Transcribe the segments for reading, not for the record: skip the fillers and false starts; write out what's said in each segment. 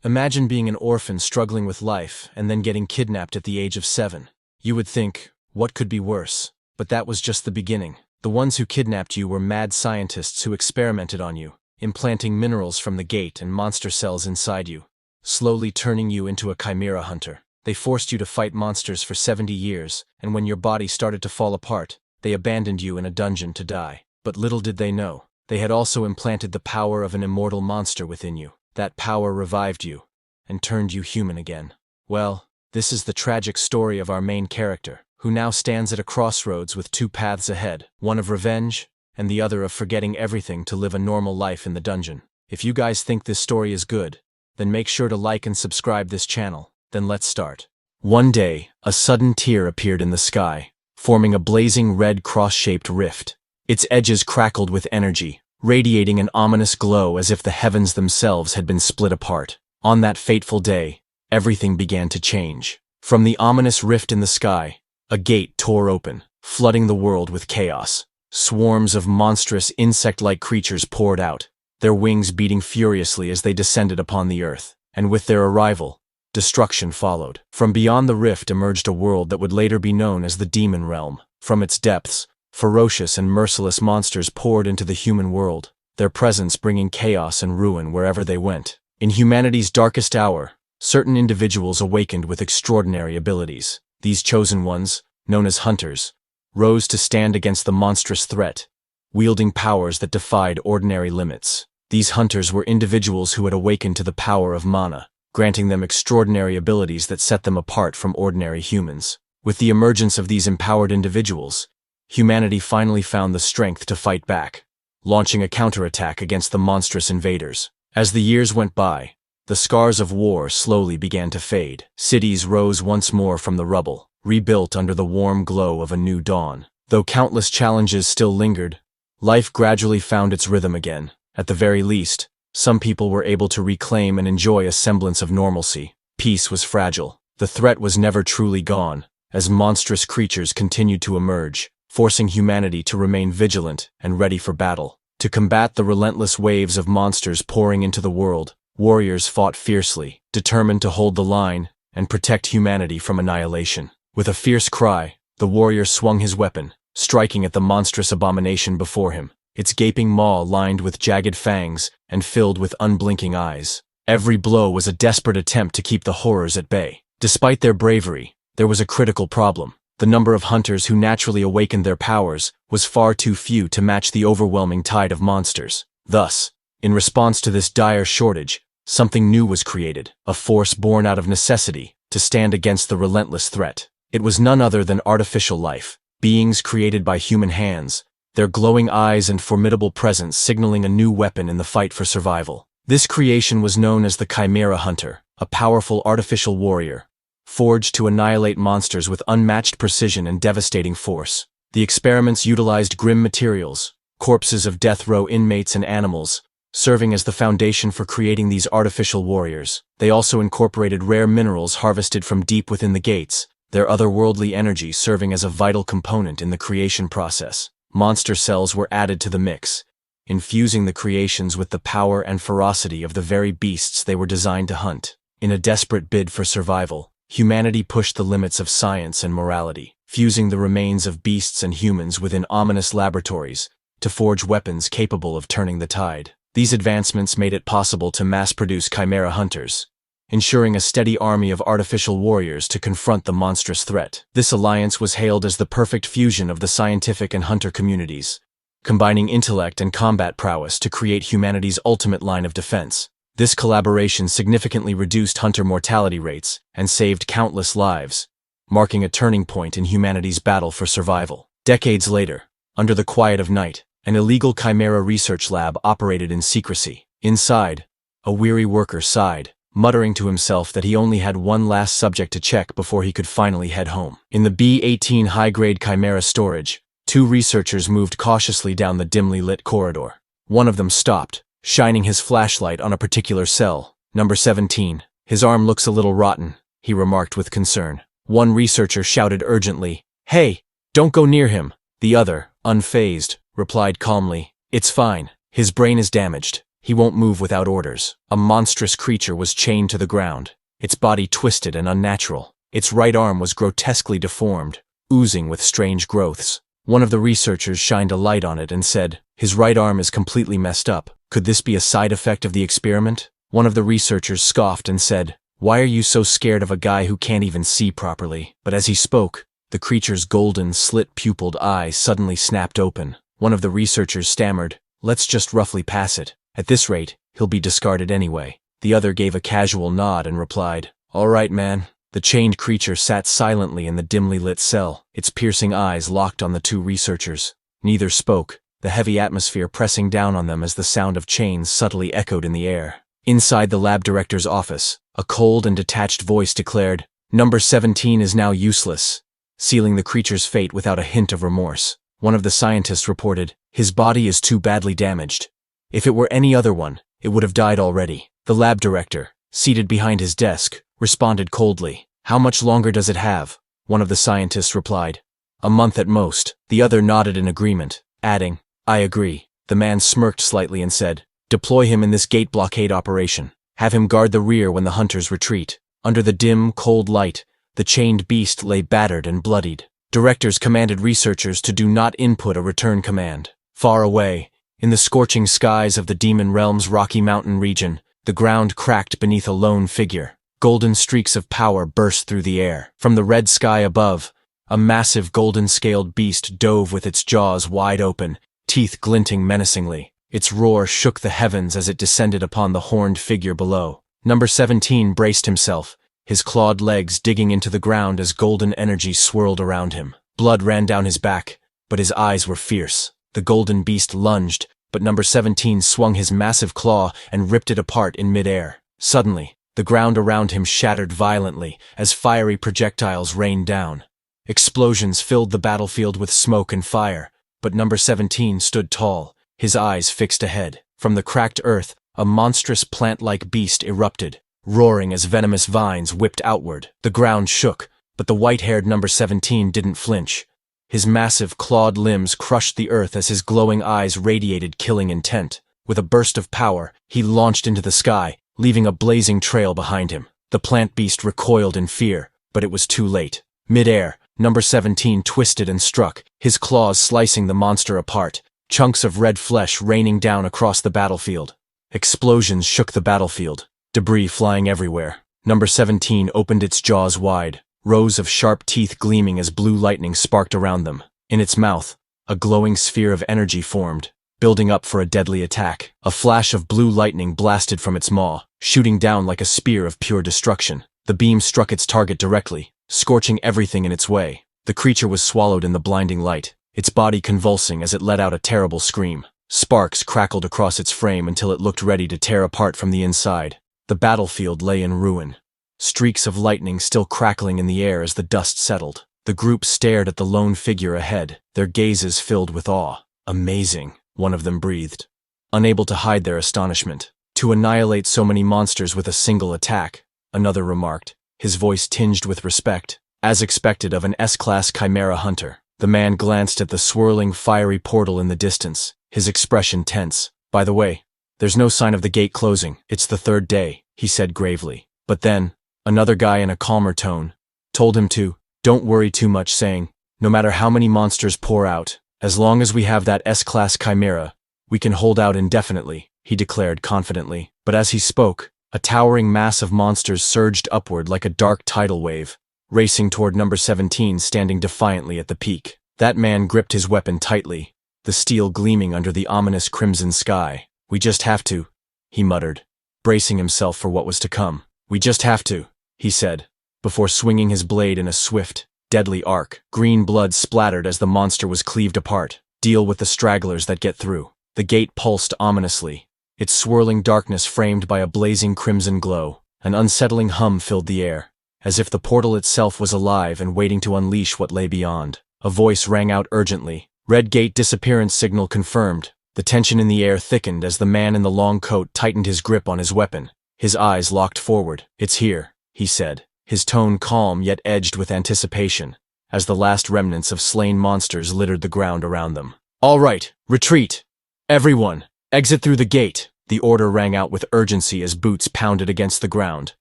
Imagine being an orphan struggling with life and then getting kidnapped at the age of 7. You would think, what could be worse? But that was just the beginning. The ones who kidnapped you were mad scientists who experimented on you, implanting minerals from the gate and monster cells inside you, slowly turning you into a chimera hunter. They forced you to fight monsters for 70 years, and when your body started to fall apart, they abandoned you in a dungeon to die. But little did they know, they had also implanted the power of an immortal monster within you. That power revived you and turned you human again. Well, this is the tragic story of our main character, who now stands at a crossroads with two paths ahead, one of revenge and the other of forgetting everything to live a normal life in the dungeon. If you guys think this story is good, then make sure to like and subscribe this channel. Then let's start. One day, a sudden tear appeared in the sky, forming a blazing red cross-shaped rift. Its edges crackled with energy, radiating an ominous glow as if the heavens themselves had been split apart. On that fateful day, everything began to change. From the ominous rift in the sky, a gate tore open, flooding the world with chaos. Swarms of monstrous insect-like creatures poured out, their wings beating furiously as they descended upon the earth. And with their arrival, destruction followed. From beyond the rift emerged a world that would later be known as the Demon Realm. From its depths, ferocious and merciless monsters poured into the human world, their presence bringing chaos and ruin wherever they went. In humanity's darkest hour, certain individuals awakened with extraordinary abilities. These chosen ones, known as hunters, rose to stand against the monstrous threat, wielding powers that defied ordinary limits. These hunters were individuals who had awakened to the power of mana, granting them extraordinary abilities that set them apart from ordinary humans. With the emergence of these empowered individuals, humanity finally found the strength to fight back, launching a counterattack against the monstrous invaders. As the years went by, the scars of war slowly began to fade. Cities rose once more from the rubble, rebuilt under the warm glow of a new dawn. Though countless challenges still lingered, life gradually found its rhythm again. At the very least, some people were able to reclaim and enjoy a semblance of normalcy. Peace was fragile. The threat was never truly gone, as monstrous creatures continued to emerge, forcing humanity to remain vigilant and ready for battle. To combat the relentless waves of monsters pouring into the world, warriors fought fiercely, determined to hold the line and protect humanity from annihilation. With a fierce cry, the warrior swung his weapon, striking at the monstrous abomination before him, its gaping maw lined with jagged fangs and filled with unblinking eyes. Every blow was a desperate attempt to keep the horrors at bay. Despite their bravery, there was a critical problem. The number of hunters who naturally awakened their powers was far too few to match the overwhelming tide of monsters. Thus, in response to this dire shortage, something new was created, a force born out of necessity to stand against the relentless threat. It was none other than artificial life, beings created by human hands, their glowing eyes and formidable presence signaling a new weapon in the fight for survival. This creation was known as the Chimera Hunter, a powerful artificial warrior, forged to annihilate monsters with unmatched precision and devastating force. The experiments utilized grim materials, corpses of death row inmates and animals, serving as the foundation for creating these artificial warriors. They also incorporated rare minerals harvested from deep within the gates, their otherworldly energy serving as a vital component in the creation process. Monster cells were added to the mix, infusing the creations with the power and ferocity of the very beasts they were designed to hunt. In a desperate bid for survival, humanity pushed the limits of science and morality, fusing the remains of beasts and humans within ominous laboratories to forge weapons capable of turning the tide. These advancements made it possible to mass-produce chimera hunters, ensuring a steady army of artificial warriors to confront the monstrous threat. This alliance was hailed as the perfect fusion of the scientific and hunter communities, combining intellect and combat prowess to create humanity's ultimate line of defense. This collaboration significantly reduced hunter mortality rates and saved countless lives, marking a turning point in humanity's battle for survival. Decades later, under the quiet of night, an illegal chimera research lab operated in secrecy. Inside, a weary worker sighed, muttering to himself that he only had one last subject to check before he could finally head home. In the B-18 high-grade chimera storage, two researchers moved cautiously down the dimly lit corridor. One of them stopped, shining his flashlight on a particular cell. Number 17. His arm looks a little rotten, he remarked with concern. One researcher shouted urgently, "Hey, don't go near him." The other, unfazed, replied calmly, "It's fine. His brain is damaged. He won't move without orders. A monstrous creature was chained to the ground, its body twisted and unnatural. Its right arm was grotesquely deformed, oozing with strange growths. One of the researchers shined a light on it and said, "His right arm is completely messed up. Could this be a side effect of the experiment?" One of the researchers scoffed and said, "Why are you so scared of a guy who can't even see properly?" But as he spoke, the creature's golden, slit-pupiled eyes suddenly snapped open. One of the researchers stammered, "Let's just roughly pass it. At this rate, he'll be discarded anyway." The other gave a casual nod and replied, "All right, man." The chained creature sat silently in the dimly lit cell, its piercing eyes locked on the two researchers. Neither spoke, the heavy atmosphere pressing down on them as the sound of chains subtly echoed in the air. Inside the lab director's office, a cold and detached voice declared, "Number 17 is now useless," sealing the creature's fate without a hint of remorse. One of the scientists reported, "His body is too badly damaged. If it were any other one, it would have died already." The lab director, seated behind his desk, responded coldly, "How much longer does it have?" One of the scientists replied, "A month at most." The other nodded in agreement, adding, "I agree." The man smirked slightly and said, "Deploy him in this gate blockade operation. Have him guard the rear when the hunters retreat." Under the dim, cold light, the chained beast lay battered and bloodied. Directors commanded researchers to do not input a return command. Far away, in the scorching skies of the Demon Realm's Rocky Mountain region, the ground cracked beneath a lone figure. Golden streaks of power burst through the air. From the red sky above, a massive golden-scaled beast dove with its jaws wide open, teeth glinting menacingly. Its roar shook the heavens as it descended upon the horned figure below. Number 17 braced himself, his clawed legs digging into the ground as golden energy swirled around him. Blood ran down his back, but his eyes were fierce. The golden beast lunged, but Number 17 swung his massive claw and ripped it apart in midair. Suddenly, the ground around him shattered violently as fiery projectiles rained down. Explosions filled the battlefield with smoke and fire, but Number 17 stood tall, his eyes fixed ahead. From the cracked earth, a monstrous plant-like beast erupted, roaring as venomous vines whipped outward. The ground shook, but the white-haired Number 17 didn't flinch. His massive, clawed limbs crushed the earth as his glowing eyes radiated killing intent. With a burst of power, he launched into the sky, leaving a blazing trail behind him. The plant beast recoiled in fear, but it was too late. Mid-air, Number 17 twisted and struck, his claws slicing the monster apart, chunks of red flesh raining down across the battlefield. Explosions shook the battlefield, debris flying everywhere. Number 17 opened its jaws wide, rows of sharp teeth gleaming as blue lightning sparked around them. In its mouth, a glowing sphere of energy formed, building up for a deadly attack. A flash of blue lightning blasted from its maw, shooting down like a spear of pure destruction. The beam struck its target directly, scorching everything in its way. The creature was swallowed in the blinding light, its body convulsing as it let out a terrible scream. Sparks crackled across its frame until it looked ready to tear apart from the inside. The battlefield lay in ruin, streaks of lightning still crackling in the air as the dust settled. The group stared at the lone figure ahead, their gazes filled with awe. "Amazing," one of them breathed, unable to hide their astonishment. "To annihilate so many monsters with a single attack," another remarked, his voice tinged with respect, as expected of an S-class chimera hunter. The man glanced at the swirling, fiery portal in the distance, his expression tense. "By the way, there's no sign of the gate closing. It's the third day," he said gravely. But then, another guy in a calmer tone told him to don't worry too much, saying, "No matter how many monsters pour out, as long as we have that S-class chimera, we can hold out indefinitely," he declared confidently. But as he spoke, a towering mass of monsters surged upward like a dark tidal wave, racing toward Number 17 standing defiantly at the peak. That man gripped his weapon tightly, the steel gleaming under the ominous crimson sky. "We just have to," he muttered, bracing himself for what was to come. "We just have to," he said, before swinging his blade in a swift, deadly arc. Green blood splattered as the monster was cleaved apart. "Deal with the stragglers that get through." The gate pulsed ominously, its swirling darkness framed by a blazing crimson glow. An unsettling hum filled the air, as if the portal itself was alive and waiting to unleash what lay beyond. A voice rang out urgently. "Red gate disappearance signal confirmed." The tension in the air thickened as the man in the long coat tightened his grip on his weapon. His eyes locked forward. "It's here," he said, his tone calm yet edged with anticipation, as the last remnants of slain monsters littered the ground around them. "All right, retreat! Everyone, exit through the gate!" The order rang out with urgency as boots pounded against the ground,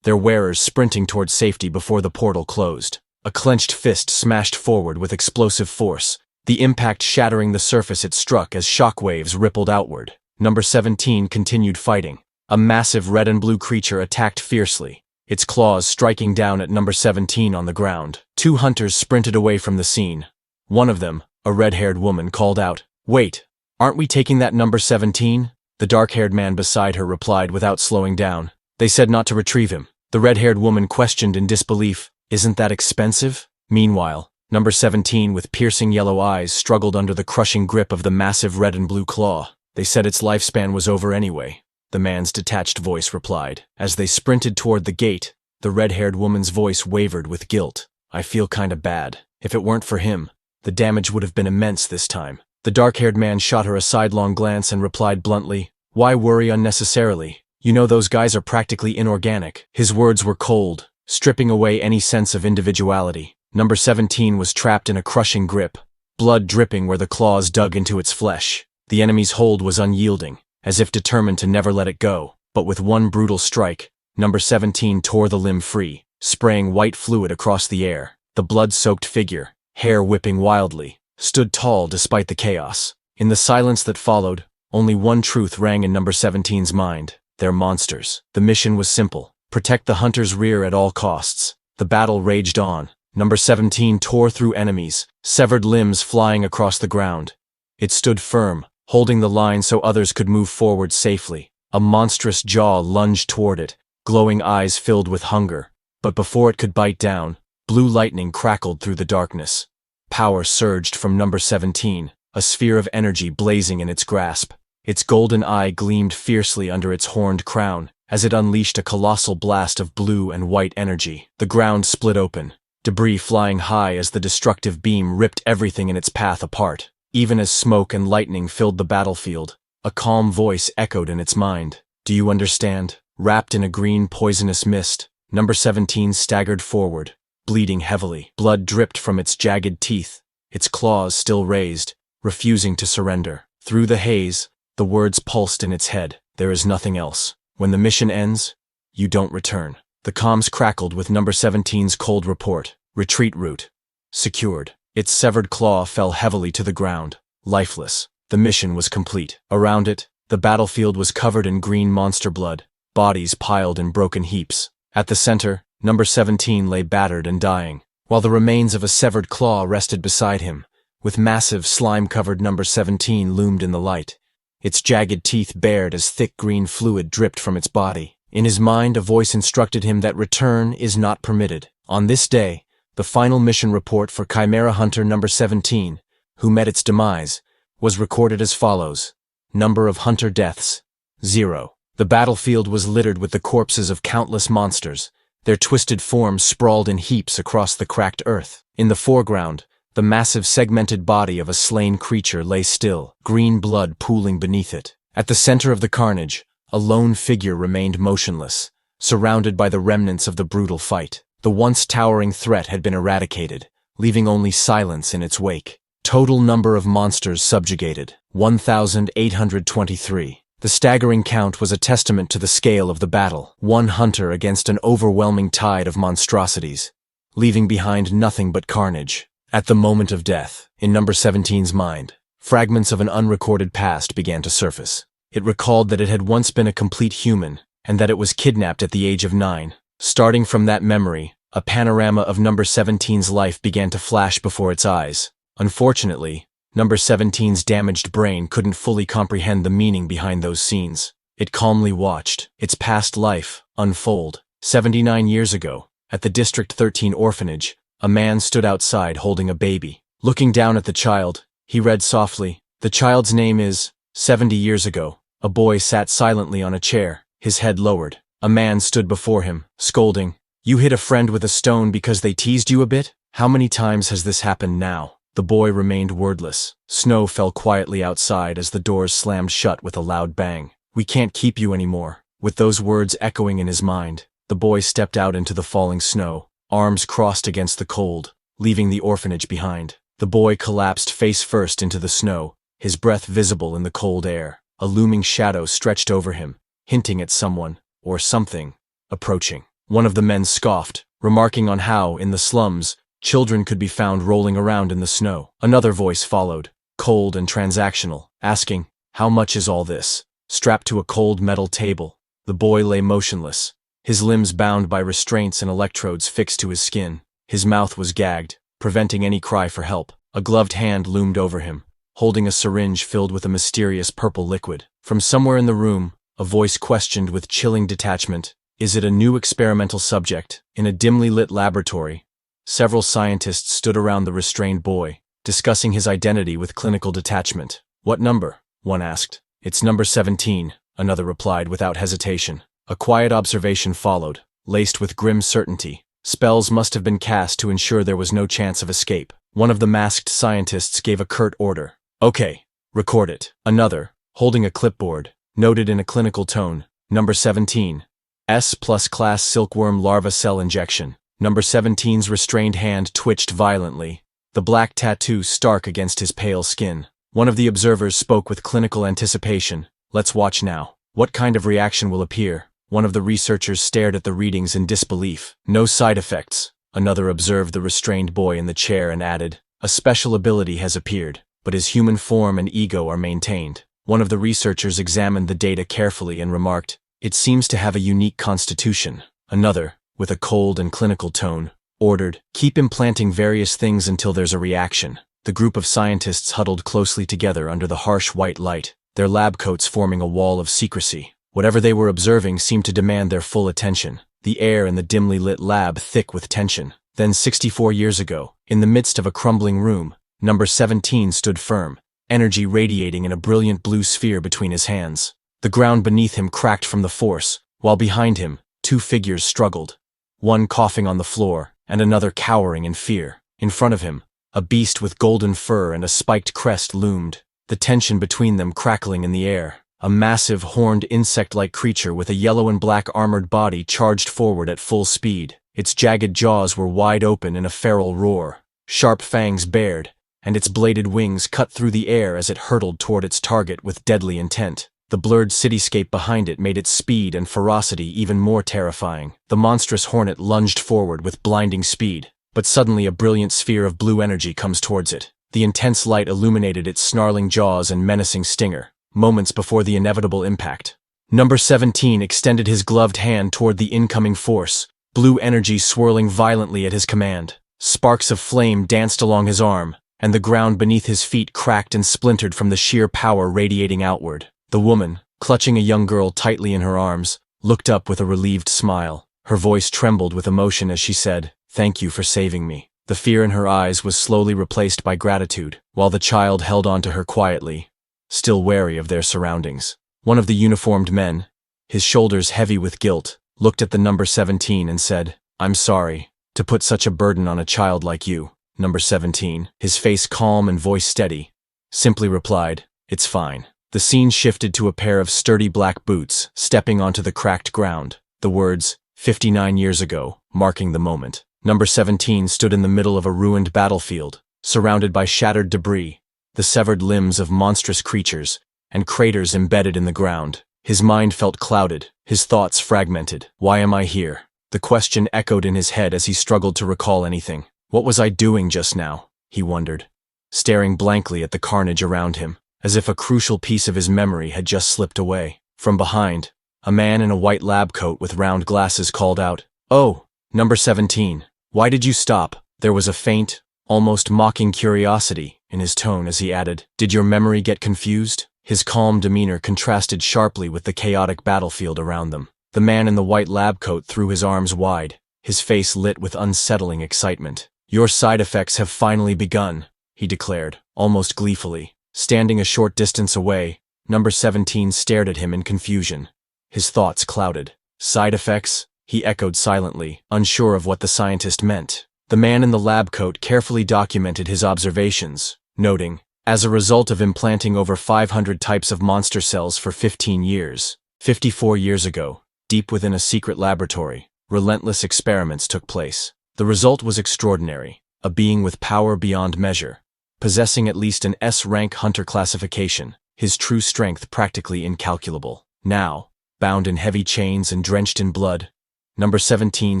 their wearers sprinting toward safety before the portal closed. A clenched fist smashed forward with explosive force, the impact shattering the surface it struck as shockwaves rippled outward. Number 17 continued fighting. A massive red and blue creature attacked fiercely, its claws striking down at number 17 on the ground. Two hunters sprinted away from the scene. One of them, a red-haired woman, called out, "Wait, aren't we taking that number 17? The dark-haired man beside her replied without slowing down, "They said not to retrieve him." The red-haired woman questioned in disbelief, "Isn't that expensive?" Meanwhile, number 17 with piercing yellow eyes struggled under the crushing grip of the massive red and blue claw. "They said its lifespan was over anyway," the man's detached voice replied. As they sprinted toward the gate, the red-haired woman's voice wavered with guilt. "I feel kinda bad. If it weren't for him, the damage would have been immense this time." The dark-haired man shot her a sidelong glance and replied bluntly, "Why worry unnecessarily? You know those guys are practically inorganic." His words were cold, stripping away any sense of individuality. Number 17 was trapped in a crushing grip, blood dripping where the claws dug into its flesh. The enemy's hold was unyielding, as if determined to never let it go. But with one brutal strike, number 17 tore the limb free, spraying white fluid across the air. The blood-soaked figure, hair whipping wildly, stood tall despite the chaos. In the silence that followed, only one truth rang in number 17's mind: they're monsters. The mission was simple: protect the hunter's rear at all costs. The battle raged on. Number 17 tore through enemies, severed limbs flying across the ground. It stood firm, holding the line so others could move forward safely. A monstrous jaw lunged toward it, glowing eyes filled with hunger. But before it could bite down, blue lightning crackled through the darkness. Power surged from number 17, a sphere of energy blazing in its grasp. Its golden eye gleamed fiercely under its horned crown, as it unleashed a colossal blast of blue and white energy. The ground split open, debris flying high as the destructive beam ripped everything in its path apart. Even as smoke and lightning filled the battlefield, a calm voice echoed in its mind. "Do you understand?" Wrapped in a green poisonous mist, number 17 staggered forward, bleeding heavily. Blood dripped from its jagged teeth, its claws still raised, refusing to surrender. Through the haze, the words pulsed in its head: "There is nothing else. When the mission ends, you don't return." The comms crackled with number 17's cold report: "Retreat route secured." Its severed claw fell heavily to the ground, lifeless. The mission was complete. Around it, the battlefield was covered in green monster blood, bodies piled in broken heaps. At the center, number 17 lay battered and dying, while the remains of a severed claw rested beside him. With massive, slime-covered number 17 loomed in the light, its jagged teeth bared as thick green fluid dripped from its body. In his mind, a voice instructed him that return is not permitted. On this day, the final mission report for Chimera Hunter number 17, who met its demise, was recorded as follows: number of hunter deaths, 0. The battlefield was littered with the corpses of countless monsters, their twisted forms sprawled in heaps across the cracked earth. In the foreground, the massive segmented body of a slain creature lay still, green blood pooling beneath it. At the center of the carnage, a lone figure remained motionless, surrounded by the remnants of the brutal fight. The once towering threat had been eradicated, leaving only silence in its wake. Total number of monsters subjugated, 1,823. The staggering count was a testament to the scale of the battle. One hunter against an overwhelming tide of monstrosities, leaving behind nothing but carnage. At the moment of death, in number 17's mind, fragments of an unrecorded past began to surface. It recalled that it had once been a complete human, and that it was kidnapped at the age of 9. Starting from that memory, a panorama of number 17's life began to flash before its eyes. Unfortunately, number 17's damaged brain couldn't fully comprehend the meaning behind those scenes. It calmly watched its past life unfold. 79 years ago, at the District 13 orphanage, a man stood outside holding a baby. Looking down at the child, he read softly, "The child's name is..." 70 years ago, a boy sat silently on a chair, his head lowered. A man stood before him, scolding, "You hit a friend with a stone because they teased you a bit? How many times has this happened now?" The boy remained wordless. Snow fell quietly outside as the doors slammed shut with a loud bang. "We can't keep you anymore." With those words echoing in his mind, the boy stepped out into the falling snow, arms crossed against the cold, leaving the orphanage behind. The boy collapsed face first into the snow, his breath visible in the cold air. a looming shadow stretched over him, hinting at someone, or something, approaching. One of the men scoffed, remarking on how, in the slums, children could be found rolling around in the snow. Another voice followed, cold and transactional, asking, "How much is all this?" Strapped to a cold metal table, the boy lay motionless, his limbs bound by restraints and electrodes fixed to his skin. His mouth was gagged, preventing any cry for help. A gloved hand loomed over him, holding a syringe filled with a mysterious purple liquid. From somewhere in the room, a voice questioned with chilling detachment, "Is it a new experimental subject?" In a dimly lit laboratory, several scientists stood around the restrained boy, discussing his identity with clinical detachment. "What number?" one asked. "It's number 17, another replied without hesitation. A quiet observation followed, laced with grim certainty. Spells must have been cast to ensure there was no chance of escape. One of the masked scientists gave a curt order. "Okay, record it." Another, holding a clipboard, noted in a clinical tone, "Number 17. S plus class silkworm larva cell injection." Number 17's restrained hand twitched violently, the black tattoo stark against his pale skin. One of the observers spoke with clinical anticipation. "Let's watch now. What kind of reaction will appear?" One of the researchers stared at the readings in disbelief. "No side effects." Another observed the restrained boy in the chair and added, "A special ability has appeared, but his human form and ego are maintained." One of the researchers examined the data carefully and remarked, "It seems to have a unique constitution." Another, with a cold and clinical tone, ordered, "Keep implanting various things until there's a reaction." The group of scientists huddled closely together under the harsh white light, their lab coats forming a wall of secrecy. Whatever they were observing seemed to demand their full attention, the air in the dimly lit lab thick with tension. Then 64 years ago, in the midst of a crumbling room, number 17 stood firm, energy radiating in a brilliant blue sphere between his hands. The ground beneath him cracked from the force, while behind him, two figures struggled, one coughing on the floor, and another cowering in fear. In front of him, a beast with golden fur and a spiked crest loomed, the tension between them crackling in the air. A massive, horned insect-like creature with a yellow and black armored body charged forward at full speed. Its jagged jaws were wide open in a feral roar, sharp fangs bared, and its bladed wings cut through the air as it hurtled toward its target with deadly intent. The blurred cityscape behind it made its speed and ferocity even more terrifying. The monstrous hornet lunged forward with blinding speed, but suddenly a brilliant sphere of blue energy comes towards it. The intense light illuminated its snarling jaws and menacing stinger, moments before the inevitable impact. Number 17 extended his gloved hand toward the incoming force, blue energy swirling violently at his command. Sparks of flame danced along his arm, and the ground beneath his feet cracked and splintered from the sheer power radiating outward. The woman, clutching a young girl tightly in her arms, looked up with a relieved smile. Her voice trembled with emotion as she said, "Thank you for saving me." The fear in her eyes was slowly replaced by gratitude, while the child held on to her quietly, still wary of their surroundings. One of the uniformed men, his shoulders heavy with guilt, looked at the number 17 and said, "I'm sorry to put such a burden on a child like you." Number 17, his face calm and voice steady, simply replied, "It's fine." The scene shifted to a pair of sturdy black boots stepping onto the cracked ground, the words, 59 years ago, marking the moment. Number 17 stood in the middle of a ruined battlefield, surrounded by shattered debris, the severed limbs of monstrous creatures, and craters embedded in the ground. His mind felt clouded, his thoughts fragmented. Why am I here? The question echoed in his head as he struggled to recall anything. What was I doing just now? He wondered, staring blankly at the carnage around him, as if a crucial piece of his memory had just slipped away. From behind, a man in a white lab coat with round glasses called out, "Oh, number 17, why did you stop?" There was a faint, almost mocking curiosity in his tone as he added, "Did your memory get confused?" His calm demeanor contrasted sharply with the chaotic battlefield around them. The man in the white lab coat threw his arms wide, his face lit with unsettling excitement. "Your side effects have finally begun," he declared, almost gleefully. Standing a short distance away, number 17 stared at him in confusion. His thoughts clouded. "Side effects?" he echoed silently, unsure of what the scientist meant. The man in the lab coat carefully documented his observations, noting, "As a result of implanting over 500 types of monster cells for 15 years, 54 years ago, deep within a secret laboratory, relentless experiments took place. The result was extraordinary, a being with power beyond measure, possessing at least an S-rank hunter classification. his true strength practically incalculable. Now, bound in heavy chains and drenched in blood, Number 17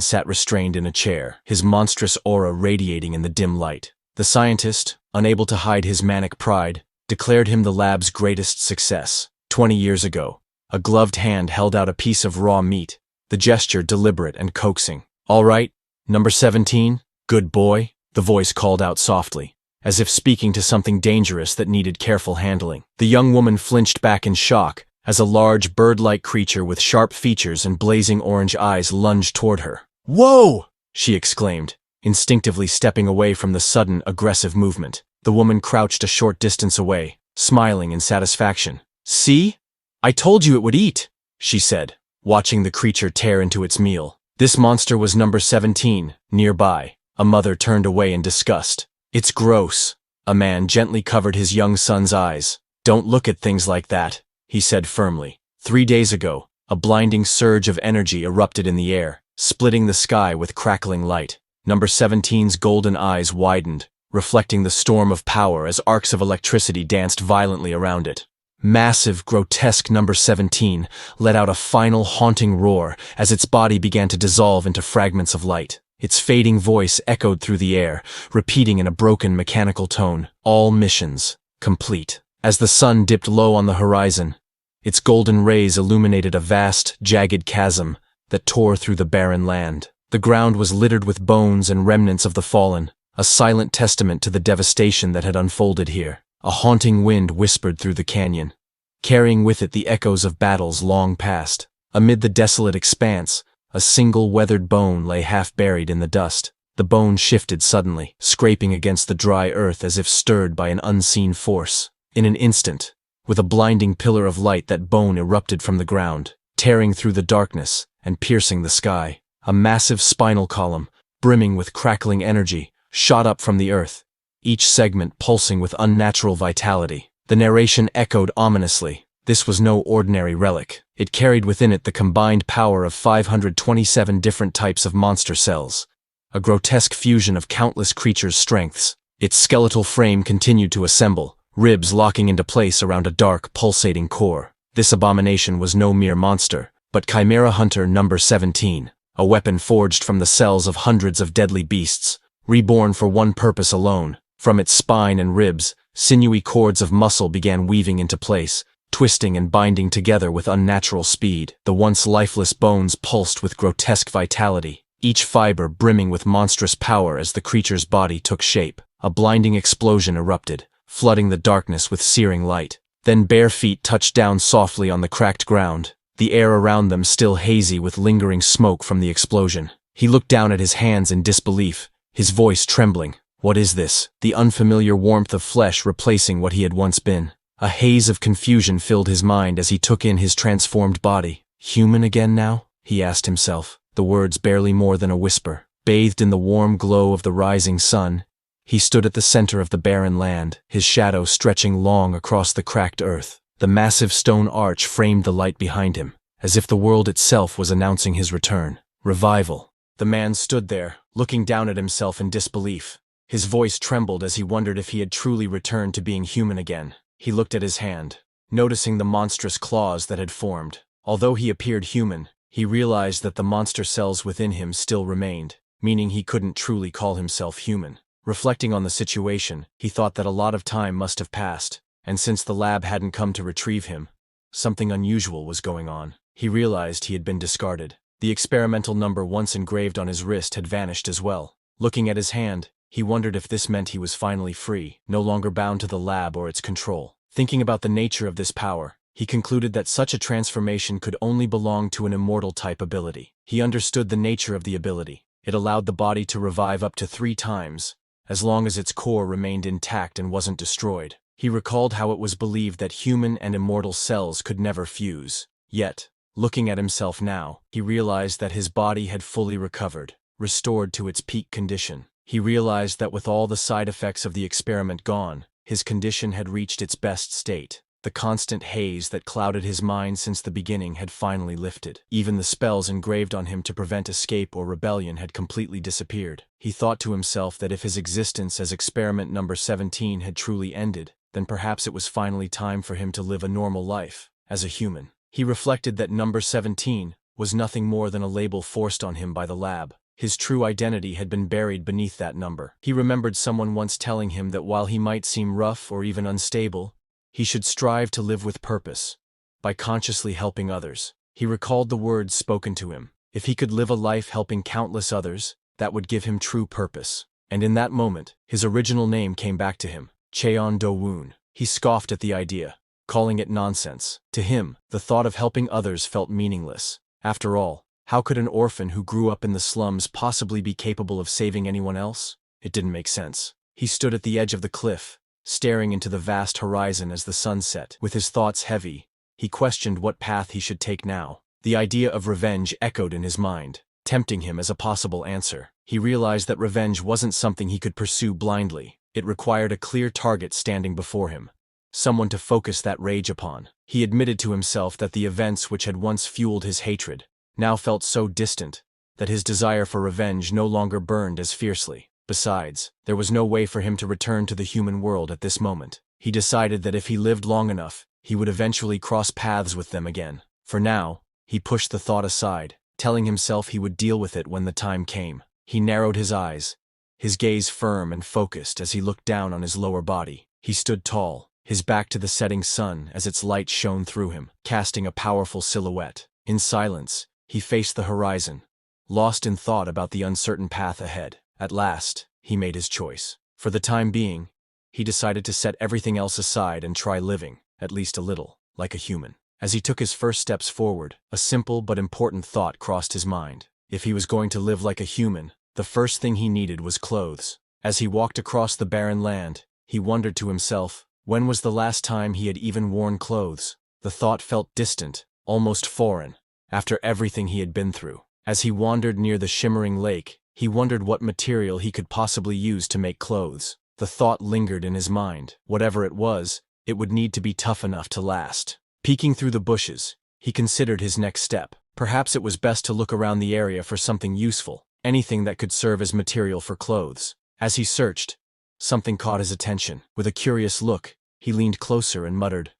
sat restrained in a chair, his monstrous aura radiating in the dim light. The scientist, unable to hide his manic pride, declared him the lab's greatest success. 20 years ago, a gloved hand held out a piece of raw meat, the gesture deliberate and coaxing. "All right, Number 17, good boy," the voice called out softly, as if speaking to something dangerous that needed careful handling. The young woman flinched back in shock as a large bird-like creature with sharp features and blazing orange eyes lunged toward her. "Whoa!" she exclaimed, instinctively stepping away from the sudden, aggressive movement. The woman crouched a short distance away, smiling in satisfaction. "See? I told you it would eat," she said, watching the creature tear into its meal. This monster was Number 17, nearby. A mother turned away in disgust. "It's gross." A man gently covered his young son's eyes. "Don't look at things like that," he said firmly. 3 days ago, a blinding surge of energy erupted in the air, splitting the sky with crackling light. Number 17's golden eyes widened, reflecting the storm of power as arcs of electricity danced violently around it. Massive, grotesque Number 17 let out a final haunting roar as its body began to dissolve into fragments of light. Its fading voice echoed through the air, repeating in a broken mechanical tone, "All missions complete." As the sun dipped low on the horizon, its golden rays illuminated a vast, jagged chasm that tore through the barren land. The ground was littered with bones and remnants of the fallen, a silent testament to the devastation that had unfolded here. A haunting wind whispered through the canyon, carrying with it the echoes of battles long past. Amid the desolate expanse, a single weathered bone lay half buried in the dust. The bone shifted suddenly, scraping against the dry earth as if stirred by an unseen force. In an instant, with a blinding pillar of light, that bone erupted from the ground, tearing through the darkness and piercing the sky. A massive spinal column, brimming with crackling energy, shot up from the earth, each segment pulsing with unnatural vitality. The narration echoed ominously. This was no ordinary relic. It carried within it the combined power of 527 different types of monster cells, a grotesque fusion of countless creatures' strengths. Its skeletal frame continued to assemble, ribs locking into place around a dark, pulsating core. This abomination was no mere monster, but Chimera Hunter Number 17, a weapon forged from the cells of hundreds of deadly beasts, reborn for one purpose alone. From its spine and ribs, sinewy cords of muscle began weaving into place, twisting and binding together with unnatural speed. The once lifeless bones pulsed with grotesque vitality, each fiber brimming with monstrous power as the creature's body took shape. A blinding explosion erupted, flooding the darkness with searing light. Then bare feet touched down softly on the cracked ground, the air around them still hazy with lingering smoke from the explosion. He looked down at his hands in disbelief, his voice trembling. What is this? The unfamiliar warmth of flesh replacing what he had once been. A haze of confusion filled his mind as he took in his transformed body. Human again now? He asked himself, the words barely more than a whisper. Bathed in the warm glow of the rising sun, he stood at the center of the barren land, his shadow stretching long across the cracked earth. The massive stone arch framed the light behind him, as if the world itself was announcing his return. Revival. The man stood there, looking down at himself in disbelief. His voice trembled as he wondered if he had truly returned to being human again. He looked at his hand, noticing the monstrous claws that had formed. Although he appeared human, he realized that the monster cells within him still remained, meaning he couldn't truly call himself human. Reflecting on the situation, he thought that a lot of time must have passed, and since the lab hadn't come to retrieve him, something unusual was going on. He realized he had been discarded. The experimental number once engraved on his wrist had vanished as well. Looking at his hand, he wondered if this meant he was finally free, no longer bound to the lab or its control. Thinking about the nature of this power, he concluded that such a transformation could only belong to an immortal-type ability. He understood the nature of the ability. It allowed the body to revive up to 3 times, as long as its core remained intact and wasn't destroyed. He recalled how it was believed that human and immortal cells could never fuse. Yet, looking at himself now, he realized that his body had fully recovered, restored to its peak condition. He realized that with all the side effects of the experiment gone, his condition had reached its best state. The constant haze that clouded his mind since the beginning had finally lifted. Even the spells engraved on him to prevent escape or rebellion had completely disappeared. He thought to himself that if his existence as experiment number 17 had truly ended, then perhaps it was finally time for him to live a normal life, as a human. He reflected that number 17 was nothing more than a label forced on him by the lab. His true identity had been buried beneath that number. He remembered someone once telling him that while he might seem rough or even unstable, he should strive to live with purpose, by consciously helping others. He recalled the words spoken to him. If he could live a life helping countless others, that would give him true purpose. And in that moment, his original name came back to him, Cheon Do-woon. He scoffed at the idea, calling it nonsense. To him, the thought of helping others felt meaningless. After all, how could an orphan who grew up in the slums possibly be capable of saving anyone else? It didn't make sense. He stood at the edge of the cliff, staring into the vast horizon as the sun set. With his thoughts heavy, he questioned what path he should take now. The idea of revenge echoed in his mind, tempting him as a possible answer. He realized that revenge wasn't something he could pursue blindly. It required a clear target standing before him, someone to focus that rage upon. He admitted to himself that the events which had once fueled his hatred now felt so distant that his desire for revenge no longer burned as fiercely. Besides, there was no way for him to return to the human world at this moment. He decided that if he lived long enough, he would eventually cross paths with them again. For now, he pushed the thought aside, telling himself he would deal with it when the time came. He narrowed his eyes, his gaze firm and focused as he looked down on his lower body. He stood tall, his back to the setting sun as its light shone through him, casting a powerful silhouette. In silence, he faced the horizon, lost in thought about the uncertain path ahead. At last, he made his choice. For the time being, he decided to set everything else aside and try living, at least a little, like a human. As he took his first steps forward, a simple but important thought crossed his mind. If he was going to live like a human, the first thing he needed was clothes. As he walked across the barren land, he wondered to himself, when was the last time he had even worn clothes? The thought felt distant, almost foreign, after everything he had been through. As he wandered near the shimmering lake, he wondered what material he could possibly use to make clothes. The thought lingered in his mind. Whatever it was, it would need to be tough enough to last. Peeking through the bushes, he considered his next step. Perhaps it was best to look around the area for something useful, anything that could serve as material for clothes. As he searched, something caught his attention. With a curious look, he leaned closer and muttered,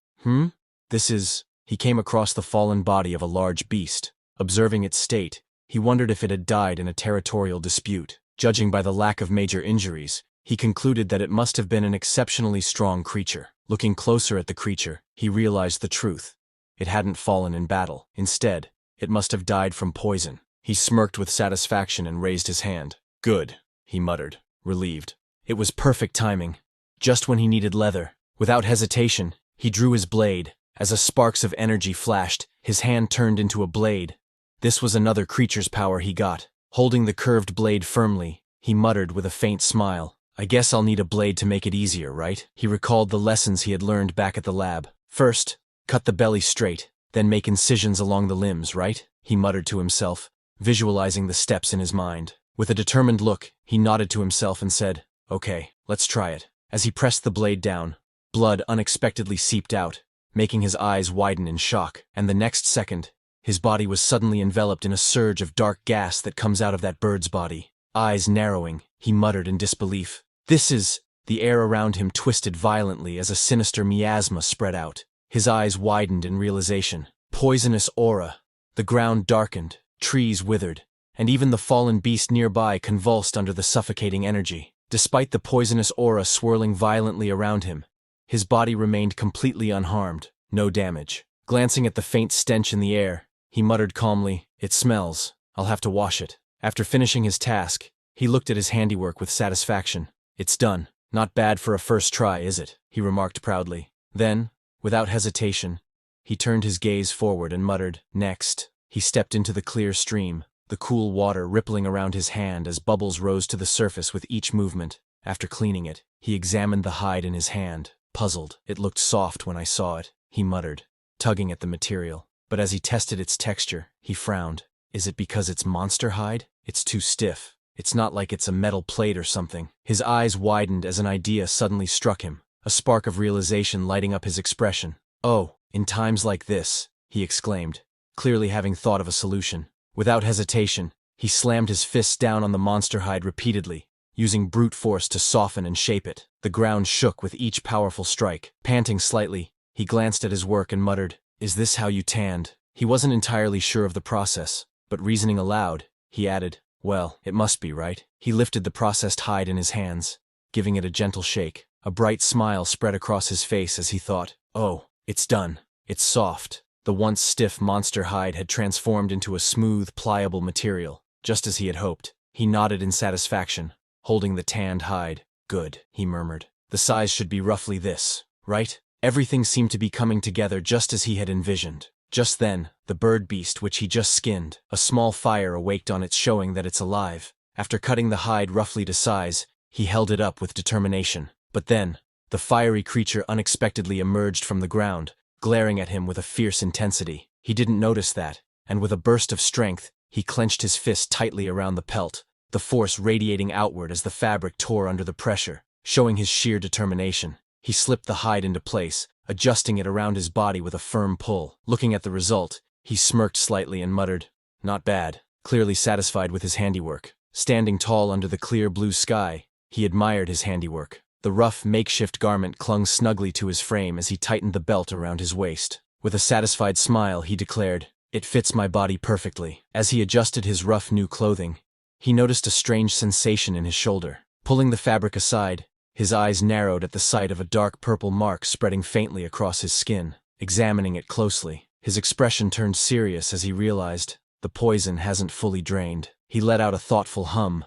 This is... He came across the fallen body of a large beast. Observing its state, he wondered if it had died in a territorial dispute. Judging by the lack of major injuries, he concluded that it must have been an exceptionally strong creature. Looking closer at the creature, he realized the truth. It hadn't fallen in battle. Instead, it must have died from poison. He smirked with satisfaction and raised his hand. Good, he muttered, relieved. It was perfect timing, just when he needed leather. Without hesitation, he drew his blade. As sparks of energy flashed, his hand turned into a blade. This was another creature's power he got. Holding the curved blade firmly, he muttered with a faint smile, I guess I'll need a blade to make it easier, right? He recalled the lessons he had learned back at the lab. First, cut the belly straight, then make incisions along the limbs, right? He muttered to himself, visualizing the steps in his mind. With a determined look, he nodded to himself and said, Okay, let's try it. As he pressed the blade down, blood unexpectedly seeped out, making his eyes widen in shock, and the next second, his body was suddenly enveloped in a surge of dark gas that comes out of that bird's body. Eyes narrowing, he muttered in disbelief. This is... The air around him twisted violently as a sinister miasma spread out. His eyes widened in realization. Poisonous aura. The ground darkened, trees withered, and even the fallen beast nearby convulsed under the suffocating energy. Despite the poisonous aura swirling violently around him, his body remained completely unharmed, no damage. Glancing at the faint stench in the air, he muttered calmly, It smells. I'll have to wash it. After finishing his task, he looked at his handiwork with satisfaction. It's done. Not bad for a first try, is it? He remarked proudly. Then, without hesitation, he turned his gaze forward and muttered, Next. He stepped into the clear stream, the cool water rippling around his hand as bubbles rose to the surface with each movement. After cleaning it, he examined the hide in his hand. Puzzled. It looked soft when I saw it, he muttered, tugging at the material. But as he tested its texture, he frowned. Is it because it's monster hide? It's too stiff. It's not like it's a metal plate or something. His eyes widened as an idea suddenly struck him, a spark of realization lighting up his expression. Oh, in times like this, he exclaimed, clearly having thought of a solution. Without hesitation, he slammed his fists down on the monster hide repeatedly, using brute force to soften and shape it. The ground shook with each powerful strike. Panting slightly, he glanced at his work and muttered, "Is this how you tanned?" He wasn't entirely sure of the process, but reasoning aloud, he added, "Well, it must be, right?" He lifted the processed hide in his hands, giving it a gentle shake. A bright smile spread across his face as he thought, "Oh, it's done. It's soft." The once stiff monster hide had transformed into a smooth, pliable material, just as he had hoped. He nodded in satisfaction, holding the tanned hide. "Good," he murmured. "The size should be roughly this, right?" Everything seemed to be coming together just as he had envisioned. Just then, the bird beast which he just skinned, a small fire awaked on it, showing that it's alive. After cutting the hide roughly to size, he held it up with determination. But then, the fiery creature unexpectedly emerged from the ground, glaring at him with a fierce intensity. He didn't notice that, and with a burst of strength, he clenched his fist tightly around the pelt, the force radiating outward as the fabric tore under the pressure, showing his sheer determination. He slipped the hide into place, adjusting it around his body with a firm pull. Looking at the result, he smirked slightly and muttered, "Not bad," clearly satisfied with his handiwork. Standing tall under the clear blue sky, he admired his handiwork. The rough, makeshift garment clung snugly to his frame as he tightened the belt around his waist. With a satisfied smile, he declared, "It fits my body perfectly." As he adjusted his rough new clothing, he noticed a strange sensation in his shoulder. Pulling the fabric aside, his eyes narrowed at the sight of a dark purple mark spreading faintly across his skin. Examining it closely, his expression turned serious as he realized, the poison hasn't fully drained. He let out a thoughtful hum,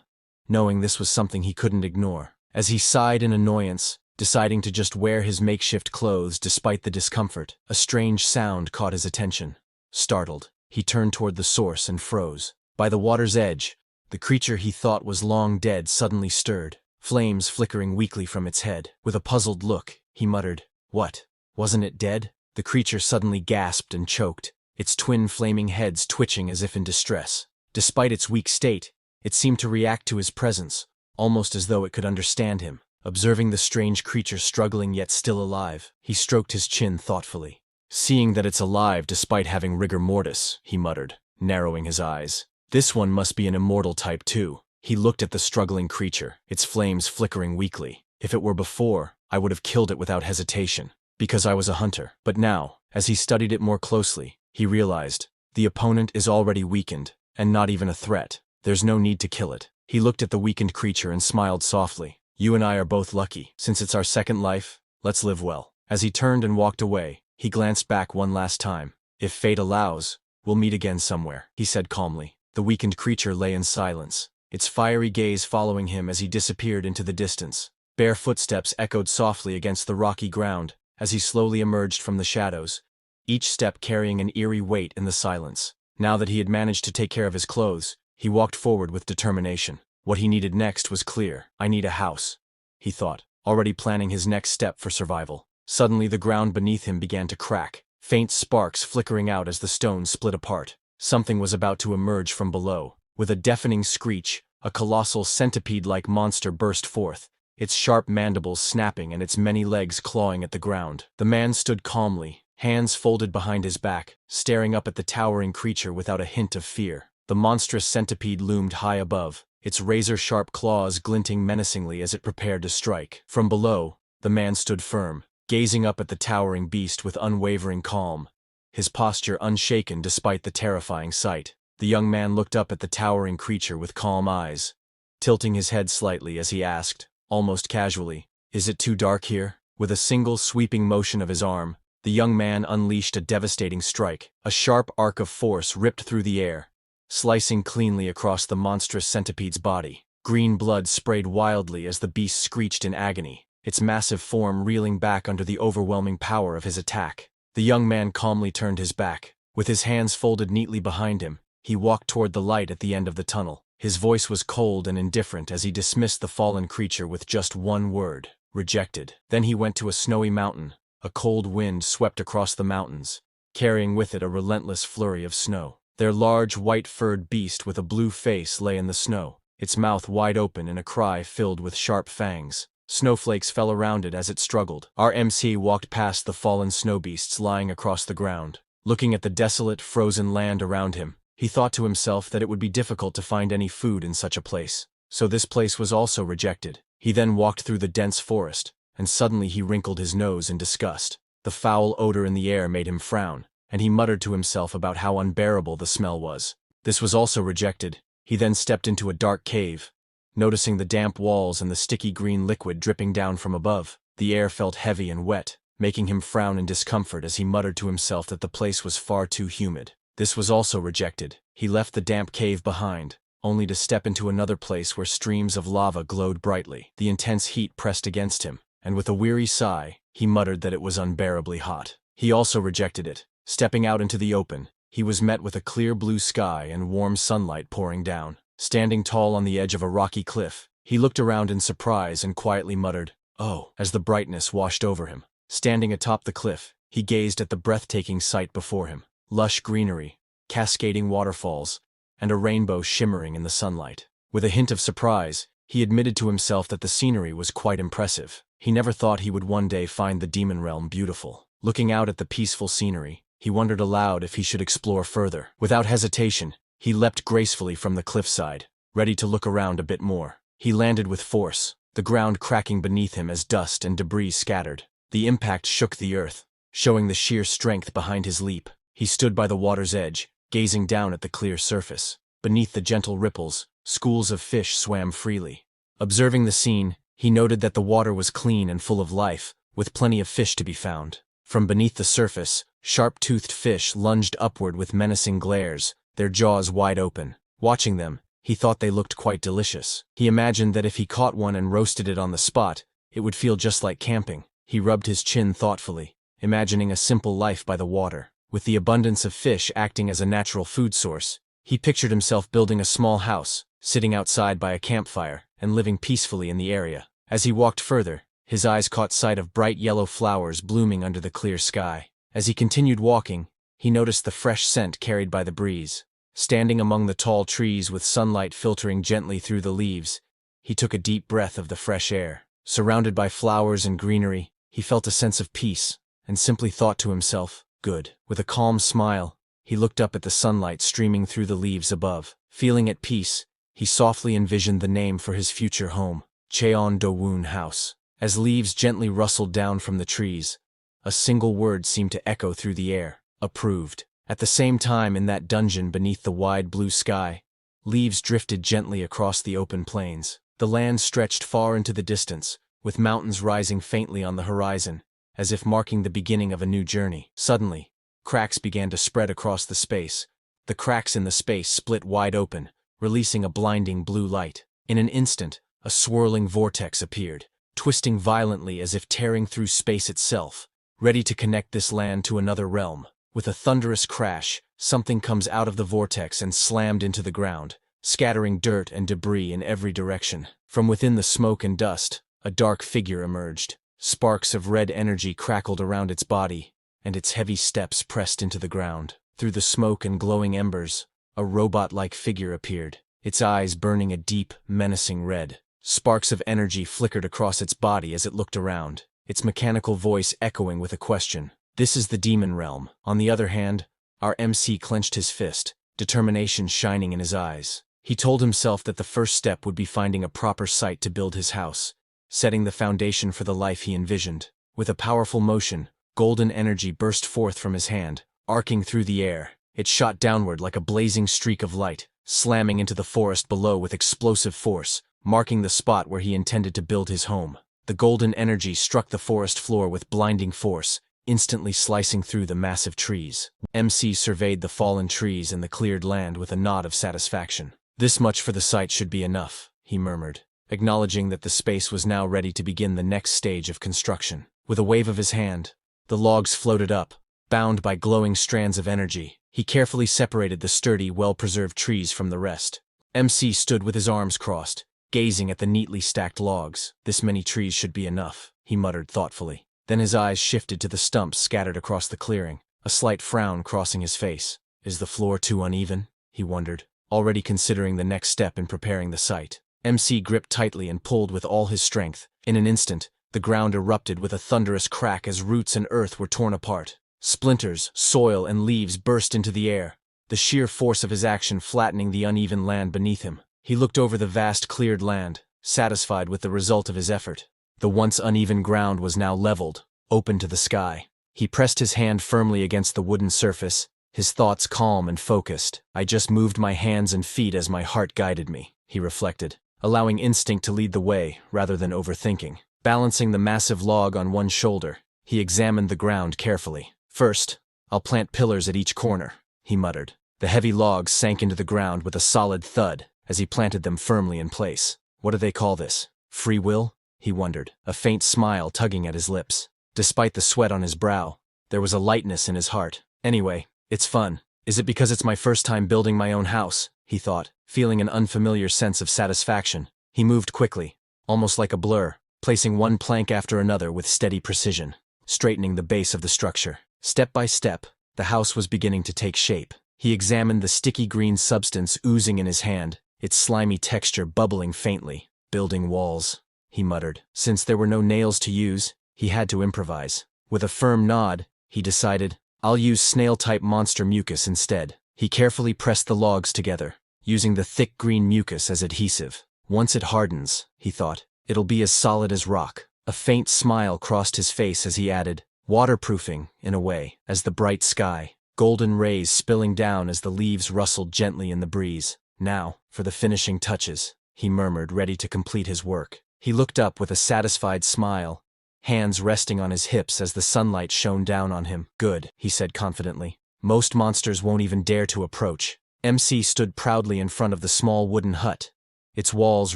knowing this was something he couldn't ignore. As he sighed in annoyance, deciding to just wear his makeshift clothes despite the discomfort, a strange sound caught his attention. Startled, he turned toward the source and froze. By the water's edge, the creature he thought was long dead suddenly stirred, flames flickering weakly from its head. With a puzzled look, he muttered, "What? Wasn't it dead?" The creature suddenly gasped and choked, its twin flaming heads twitching as if in distress. Despite its weak state, it seemed to react to his presence, almost as though it could understand him. Observing the strange creature struggling yet still alive, he stroked his chin thoughtfully. "Seeing that it's alive despite having rigor mortis," he muttered, narrowing his eyes. "This one must be an immortal type too." He looked at the struggling creature, its flames flickering weakly. "If it were before, I would have killed it without hesitation, because I was a hunter. But now, as he studied it more closely, he realized, the opponent is already weakened, and not even a threat. There's no need to kill it." He looked at the weakened creature and smiled softly. "You and I are both lucky. Since it's our second life, let's live well." As he turned and walked away, he glanced back one last time. "If fate allows, we'll meet again somewhere," he said calmly. The weakened creature lay in silence, its fiery gaze following him as he disappeared into the distance. Bare footsteps echoed softly against the rocky ground as he slowly emerged from the shadows, each step carrying an eerie weight in the silence. Now that he had managed to take care of his clothes, he walked forward with determination. What he needed next was clear. "I need a house," he thought, already planning his next step for survival. Suddenly the ground beneath him began to crack, faint sparks flickering out as the stones split apart. Something was about to emerge from below. With a deafening screech, a colossal centipede-like monster burst forth, its sharp mandibles snapping and its many legs clawing at the ground. The man stood calmly, hands folded behind his back, staring up at the towering creature without a hint of fear. The monstrous centipede loomed high above, its razor-sharp claws glinting menacingly as it prepared to strike. From below, the man stood firm, gazing up at the towering beast with unwavering calm, his posture unshaken despite the terrifying sight. The young man looked up at the towering creature with calm eyes, tilting his head slightly as he asked, almost casually, "Is it too dark here?" With a single sweeping motion of his arm, the young man unleashed a devastating strike. A sharp arc of force ripped through the air, slicing cleanly across the monstrous centipede's body. Green blood sprayed wildly as the beast screeched in agony, its massive form reeling back under the overwhelming power of his attack. The young man calmly turned his back. With his hands folded neatly behind him, he walked toward the light at the end of the tunnel. His voice was cold and indifferent as he dismissed the fallen creature with just one word: rejected. Then he went to a snowy mountain. A cold wind swept across the mountains, carrying with it a relentless flurry of snow. Their large, white-furred beast with a blue face lay in the snow, its mouth wide open in a cry filled with sharp fangs. Snowflakes fell around it as it struggled. Our MC walked past the fallen snow beasts lying across the ground. Looking at the desolate, frozen land around him, he thought to himself that it would be difficult to find any food in such a place. So this place was also rejected. He then walked through the dense forest, and suddenly he wrinkled his nose in disgust. The foul odor in the air made him frown, and he muttered to himself about how unbearable the smell was. This was also rejected. He then stepped into a dark cave. Noticing the damp walls and the sticky green liquid dripping down from above, the air felt heavy and wet, making him frown in discomfort as he muttered to himself that the place was far too humid. This was also rejected. He left the damp cave behind, only to step into another place where streams of lava glowed brightly. The intense heat pressed against him, and with a weary sigh, he muttered that it was unbearably hot. He also rejected it. Stepping out into the open, he was met with a clear blue sky and warm sunlight pouring down. Standing tall on the edge of a rocky cliff, he looked around in surprise and quietly muttered, "Oh," as the brightness washed over him. Standing atop the cliff, he gazed at the breathtaking sight before him. Lush greenery, cascading waterfalls, and a rainbow shimmering in the sunlight. With a hint of surprise, he admitted to himself that the scenery was quite impressive. He never thought he would one day find the demon realm beautiful. Looking out at the peaceful scenery, he wondered aloud if he should explore further. Without hesitation, he leapt gracefully from the cliffside, ready to look around a bit more. He landed with force, the ground cracking beneath him as dust and debris scattered. The impact shook the earth, showing the sheer strength behind his leap. He stood by the water's edge, gazing down at the clear surface. Beneath the gentle ripples, schools of fish swam freely. Observing the scene, he noted that the water was clean and full of life, with plenty of fish to be found. From beneath the surface, sharp-toothed fish lunged upward with menacing glares, their jaws wide open. Watching them, he thought they looked quite delicious. He imagined that if he caught one and roasted it on the spot, it would feel just like camping. He rubbed his chin thoughtfully, imagining a simple life by the water. With the abundance of fish acting as a natural food source, he pictured himself building a small house, sitting outside by a campfire, and living peacefully in the area. As he walked further, his eyes caught sight of bright yellow flowers blooming under the clear sky. As he continued walking, he noticed the fresh scent carried by the breeze. Standing among the tall trees with sunlight filtering gently through the leaves, he took a deep breath of the fresh air. Surrounded by flowers and greenery, he felt a sense of peace, and simply thought to himself, "Good." With a calm smile, he looked up at the sunlight streaming through the leaves above. Feeling at peace, he softly envisioned the name for his future home, Cheon Do-woon House. As leaves gently rustled down from the trees, a single word seemed to echo through the air: approved. At the same time, in that dungeon beneath the wide blue sky, leaves drifted gently across the open plains. The land stretched far into the distance, with mountains rising faintly on the horizon, as if marking the beginning of a new journey. Suddenly, cracks began to spread across the space. The cracks in the space split wide open, releasing a blinding blue light. In an instant, a swirling vortex appeared, twisting violently as if tearing through space itself, ready to connect this land to another realm. With a thunderous crash, something comes out of the vortex and slammed into the ground, scattering dirt and debris in every direction. From within the smoke and dust, a dark figure emerged. Sparks of red energy crackled around its body, and its heavy steps pressed into the ground. Through the smoke and glowing embers, a robot-like figure appeared, its eyes burning a deep, menacing red. Sparks of energy flickered across its body as it looked around, its mechanical voice echoing with a question. "This is the demon realm." On the other hand, our MC clenched his fist, determination shining in his eyes. He told himself that the first step would be finding a proper site to build his house, setting the foundation for the life he envisioned. With a powerful motion, golden energy burst forth from his hand, arcing through the air. It shot downward like a blazing streak of light, slamming into the forest below with explosive force, marking the spot where he intended to build his home. The golden energy struck the forest floor with blinding force, instantly slicing through the massive trees. MC surveyed the fallen trees and the cleared land with a nod of satisfaction. "This much for the site should be enough," he murmured, acknowledging that the space was now ready to begin the next stage of construction. With a wave of his hand, the logs floated up, bound by glowing strands of energy. He carefully separated the sturdy, well-preserved trees from the rest. MC stood with his arms crossed, gazing at the neatly stacked logs. "This many trees should be enough," he muttered thoughtfully. Then his eyes shifted to the stumps scattered across the clearing, a slight frown crossing his face. "Is the floor too uneven?" he wondered, already considering the next step in preparing the site. MC gripped tightly and pulled with all his strength. In an instant, the ground erupted with a thunderous crack as roots and earth were torn apart. Splinters, soil, and leaves burst into the air, the sheer force of his action flattening the uneven land beneath him. He looked over the vast cleared land, satisfied with the result of his effort. The once uneven ground was now leveled, open to the sky. He pressed his hand firmly against the wooden surface, his thoughts calm and focused. I just moved my hands and feet as my heart guided me, he reflected, allowing instinct to lead the way rather than overthinking. Balancing the massive log on one shoulder, he examined the ground carefully. First, I'll plant pillars at each corner, he muttered. The heavy logs sank into the ground with a solid thud as he planted them firmly in place. What do they call this? Free will? He wondered, a faint smile tugging at his lips. Despite the sweat on his brow, there was a lightness in his heart. Anyway, it's fun. Is it because it's my first time building my own house? He thought, feeling an unfamiliar sense of satisfaction. He moved quickly, almost like a blur, placing one plank after another with steady precision, straightening the base of the structure. Step by step, the house was beginning to take shape. He examined the sticky green substance oozing in his hand, its slimy texture bubbling faintly. Building walls, he muttered. Since there were no nails to use, he had to improvise. With a firm nod, he decided, I'll use snail-type monster mucus instead. He carefully pressed the logs together, using the thick green mucus as adhesive. Once it hardens, he thought, it'll be as solid as rock. A faint smile crossed his face as he added, waterproofing, in a way, as the bright sky, golden rays spilling down as the leaves rustled gently in the breeze. Now, for the finishing touches, he murmured, ready to complete his work. He looked up with a satisfied smile, hands resting on his hips as the sunlight shone down on him. Good, he said confidently. Most monsters won't even dare to approach. MC stood proudly in front of the small wooden hut, its walls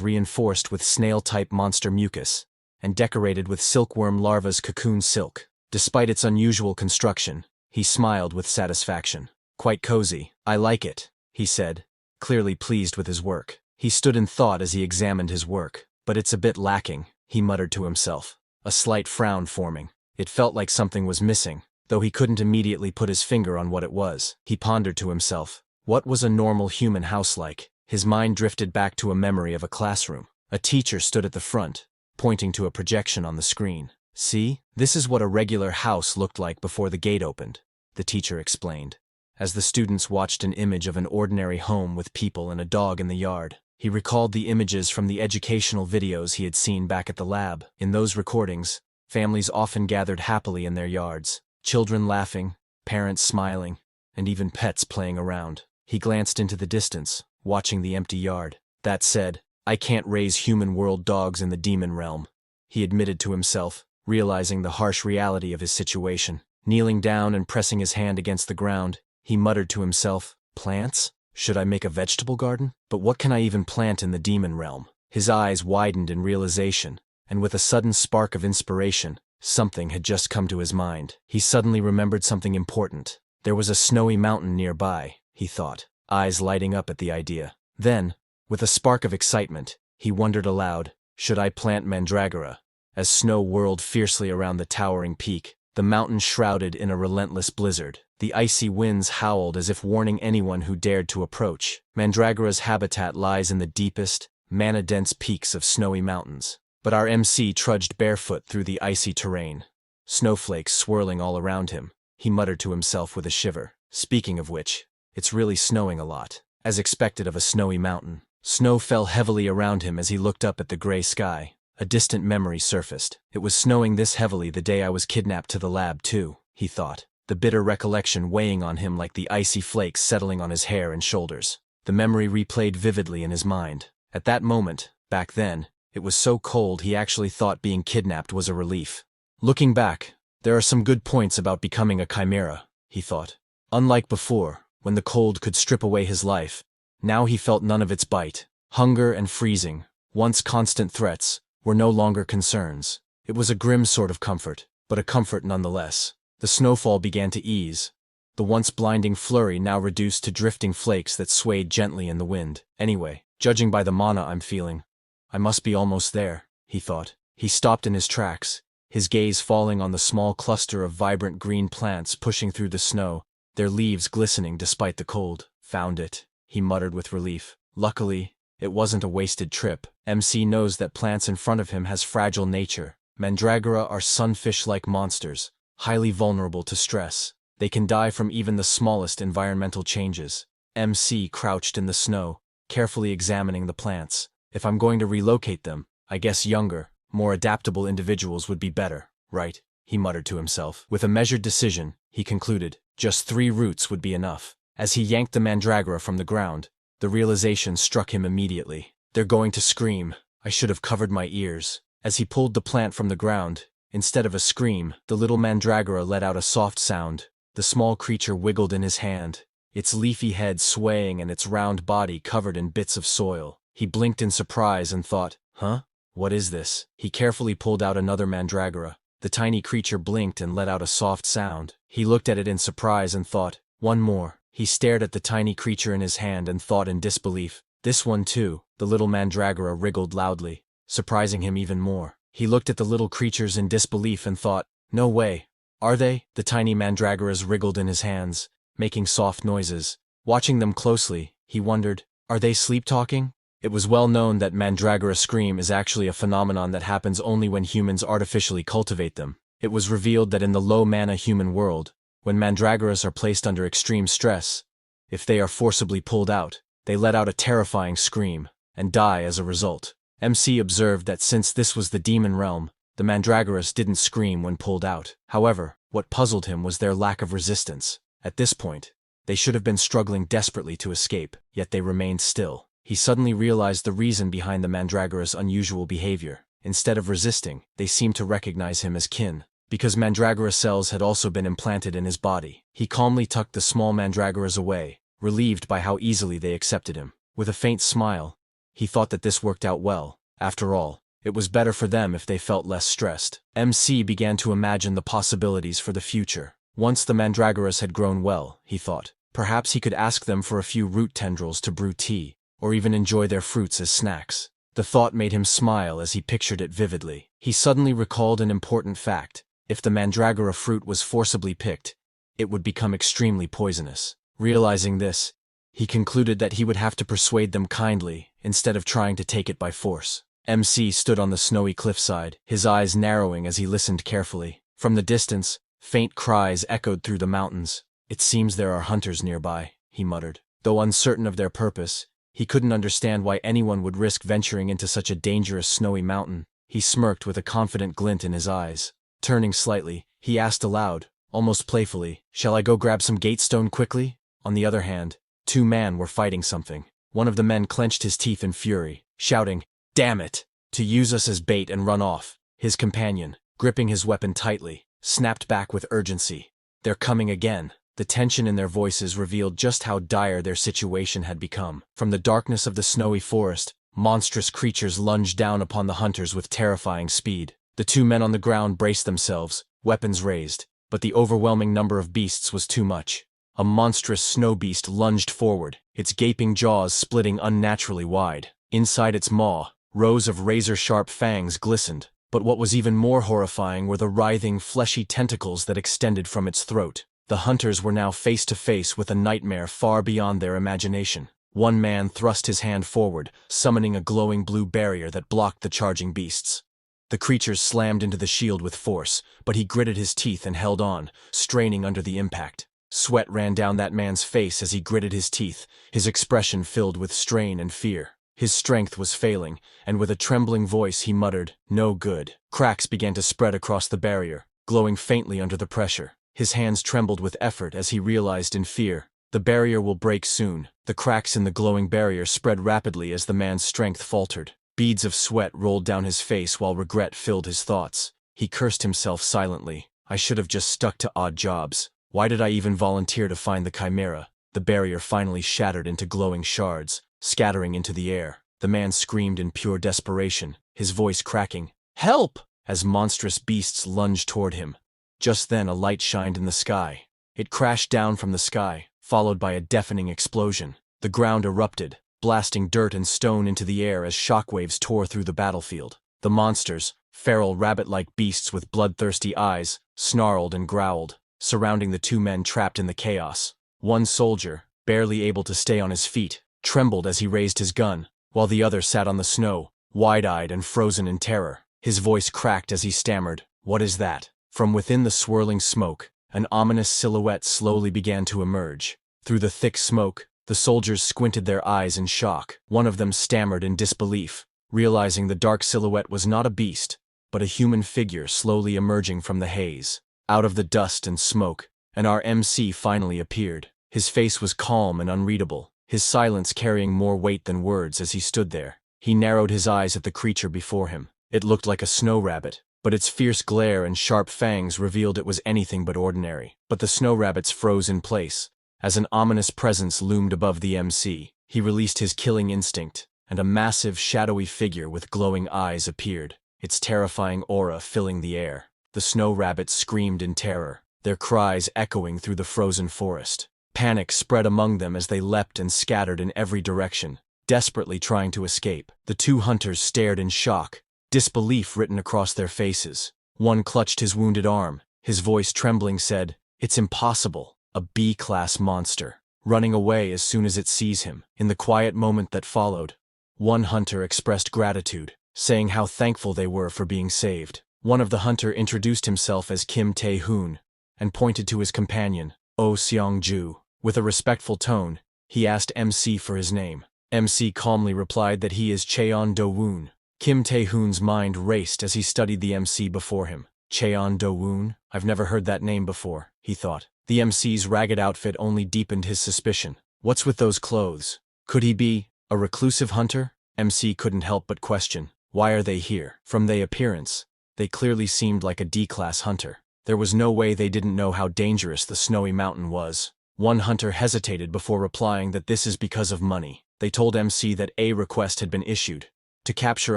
reinforced with snail-type monster mucus, and decorated with silkworm larva's cocoon silk. Despite its unusual construction, he smiled with satisfaction. Quite cozy. I like it, he said, clearly pleased with his work. He stood in thought as he examined his work. But it's a bit lacking, he muttered to himself, a slight frown forming. It felt like something was missing, though he couldn't immediately put his finger on what it was. He pondered to himself, what was a normal human house like? His mind drifted back to a memory of a classroom. A teacher stood at the front, pointing to a projection on the screen. See, this is what a regular house looked like before the gate opened, the teacher explained, as the students watched an image of an ordinary home with people and a dog in the yard. He recalled the images from the educational videos he had seen back at the lab. In those recordings, families often gathered happily in their yards, children laughing, parents smiling, and even pets playing around. He glanced into the distance, watching the empty yard. That said, I can't raise human world dogs in the demon realm, he admitted to himself, realizing the harsh reality of his situation. Kneeling down and pressing his hand against the ground, he muttered to himself, plants? Should I make a vegetable garden? But what can I even plant in the demon realm? His eyes widened in realization, and with a sudden spark of inspiration, something had just come to his mind. He suddenly remembered something important. There was a snowy mountain nearby, he thought, eyes lighting up at the idea. Then, with a spark of excitement, he wondered aloud, should I plant mandragora? As snow whirled fiercely around the towering peak, the mountain shrouded in a relentless blizzard. The icy winds howled as if warning anyone who dared to approach. Mandragora's habitat lies in the deepest, mana-dense peaks of snowy mountains. But our MC trudged barefoot through the icy terrain, snowflakes swirling all around him. He muttered to himself with a shiver. Speaking of which, it's really snowing a lot. As expected of a snowy mountain, snow fell heavily around him as he looked up at the gray sky. A distant memory surfaced. It was snowing this heavily the day I was kidnapped to the lab too, he thought, the bitter recollection weighing on him like the icy flakes settling on his hair and shoulders. The memory replayed vividly in his mind. At that moment, back then, it was so cold he actually thought being kidnapped was a relief. Looking back, there are some good points about becoming a chimera, he thought. Unlike before, when the cold could strip away his life, now he felt none of its bite. Hunger and freezing, once constant threats, were no longer concerns. It was a grim sort of comfort, but a comfort nonetheless. The snowfall began to ease, the once blinding flurry now reduced to drifting flakes that swayed gently in the wind. Anyway, judging by the mana I'm feeling, I must be almost there, he thought. He stopped in his tracks, his gaze falling on the small cluster of vibrant green plants pushing through the snow, their leaves glistening despite the cold. Found it, he muttered with relief. Luckily, it wasn't a wasted trip. MC knows that plants in front of him has fragile nature. Mandragora are sunfish-like monsters, highly vulnerable to stress. They can die from even the smallest environmental changes. MC crouched in the snow, carefully examining the plants. If I'm going to relocate them, I guess younger, more adaptable individuals would be better, right? He muttered to himself. With a measured decision, he concluded, just 3 roots would be enough. As he yanked the mandragora from the ground, the realization struck him immediately. They're going to scream. I should have covered my ears. As he pulled the plant from the ground, instead of a scream, the little mandragora let out a soft sound. The small creature wiggled in his hand, its leafy head swaying and its round body covered in bits of soil. He blinked in surprise and thought, huh? What is this? He carefully pulled out another mandragora. The tiny creature blinked and let out a soft sound. He looked at it in surprise and thought, one more. He stared at the tiny creature in his hand and thought in disbelief, this one too. The little mandragora wriggled loudly, surprising him even more. He looked at the little creatures in disbelief and thought, no way. Are they? The tiny mandragoras wriggled in his hands, making soft noises. Watching them closely, he wondered, are they sleep-talking? It was well known that mandragora scream is actually a phenomenon that happens only when humans artificially cultivate them. It was revealed that in the low-mana human world, when mandragoras are placed under extreme stress, if they are forcibly pulled out, they let out a terrifying scream, and die as a result. MC observed that since this was the demon realm, the mandragoras didn't scream when pulled out. However, what puzzled him was their lack of resistance. At this point, they should have been struggling desperately to escape, yet they remained still. He suddenly realized the reason behind the mandragora's unusual behavior. Instead of resisting, they seemed to recognize him as kin. Because mandragora cells had also been implanted in his body, he calmly tucked the small mandragoras away, relieved by how easily they accepted him. With a faint smile, he thought that this worked out well. After all, it was better for them if they felt less stressed. MC began to imagine the possibilities for the future. Once the mandragoras had grown well, he thought, perhaps he could ask them for a few root tendrils to brew tea, or even enjoy their fruits as snacks. The thought made him smile as he pictured it vividly. He suddenly recalled an important fact. If the mandragora fruit was forcibly picked, it would become extremely poisonous. Realizing this, he concluded that he would have to persuade them kindly instead of trying to take it by force. MC stood on the snowy cliffside, his eyes narrowing as he listened carefully. From the distance, faint cries echoed through the mountains. It seems there are hunters nearby, he muttered. Though uncertain of their purpose, he couldn't understand why anyone would risk venturing into such a dangerous snowy mountain. He smirked with a confident glint in his eyes. Turning slightly, he asked aloud, almost playfully, shall I go grab some gatestone quickly? On the other hand, 2 men were fighting something. One of the men clenched his teeth in fury, shouting, damn it, to use us as bait and run off. His companion, gripping his weapon tightly, snapped back with urgency. They're coming again. The tension in their voices revealed just how dire their situation had become. From the darkness of the snowy forest, monstrous creatures lunged down upon the hunters with terrifying speed. The 2 men on the ground braced themselves, weapons raised, but the overwhelming number of beasts was too much. A monstrous snow beast lunged forward, its gaping jaws splitting unnaturally wide. Inside its maw, rows of razor-sharp fangs glistened, but what was even more horrifying were the writhing, fleshy tentacles that extended from its throat. The hunters were now face to face with a nightmare far beyond their imagination. One man thrust his hand forward, summoning a glowing blue barrier that blocked the charging beasts. The creatures slammed into the shield with force, but he gritted his teeth and held on, straining under the impact. Sweat ran down that man's face as he gritted his teeth, his expression filled with strain and fear. His strength was failing, and with a trembling voice he muttered, no good. Cracks began to spread across the barrier, glowing faintly under the pressure. His hands trembled with effort as he realized in fear, the barrier will break soon. The cracks in the glowing barrier spread rapidly as the man's strength faltered. Beads of sweat rolled down his face while regret filled his thoughts. He cursed himself silently. I should have just stuck to odd jobs. Why did I even volunteer to find the chimera? The barrier finally shattered into glowing shards, scattering into the air. The man screamed in pure desperation, his voice cracking, help! As monstrous beasts lunged toward him. Just then a light shined in the sky. It crashed down from the sky, followed by a deafening explosion. The ground erupted, blasting dirt and stone into the air as shockwaves tore through the battlefield. The monsters, feral rabbit-like beasts with bloodthirsty eyes, snarled and growled, surrounding the 2 men trapped in the chaos. One soldier, barely able to stay on his feet, trembled as he raised his gun, while the other sat on the snow, wide-eyed and frozen in terror. His voice cracked as he stammered, what is that? From within the swirling smoke, an ominous silhouette slowly began to emerge. Through the thick smoke, The soldiers squinted their eyes in shock. One of them stammered in disbelief, realizing the dark silhouette was not a beast, but a human figure slowly emerging from the haze. Out of the dust and smoke, and our MC finally appeared. His face was calm and unreadable, his silence carrying more weight than words as he stood there. He narrowed his eyes at the creature before him. It looked like a snow rabbit, but its fierce glare and sharp fangs revealed it was anything but ordinary. But the snow rabbits froze in place, as an ominous presence loomed above the MC. He released his killing instinct, and a massive, shadowy figure with glowing eyes appeared, its terrifying aura filling the air. The snow rabbits screamed in terror, their cries echoing through the frozen forest. Panic spread among them as they leapt and scattered in every direction, desperately trying to escape. The two hunters stared in shock, disbelief written across their faces. One clutched his wounded arm, his voice trembling said, "It's impossible, a B-class monster, running away as soon as it sees him." In the quiet moment that followed, one hunter expressed gratitude, saying how thankful they were for being saved. One of the hunter introduced himself as Kim Tae-hoon, and pointed to his companion, Oh Seong-ju. With a respectful tone, he asked MC for his name. MC calmly replied that he is Cheon-do-woon. Kim Tae-hoon's mind raced as he studied the MC before him. Cheon-do-woon? I've never heard that name before, he thought. The MC's ragged outfit only deepened his suspicion. What's with those clothes? Could he be a reclusive hunter? MC couldn't help but question. Why are they here? From their appearance, they clearly seemed like a D-class hunter. There was no way they didn't know how dangerous the snowy mountain was. One hunter hesitated before replying that this is because of money. They told MC that a request had been issued to capture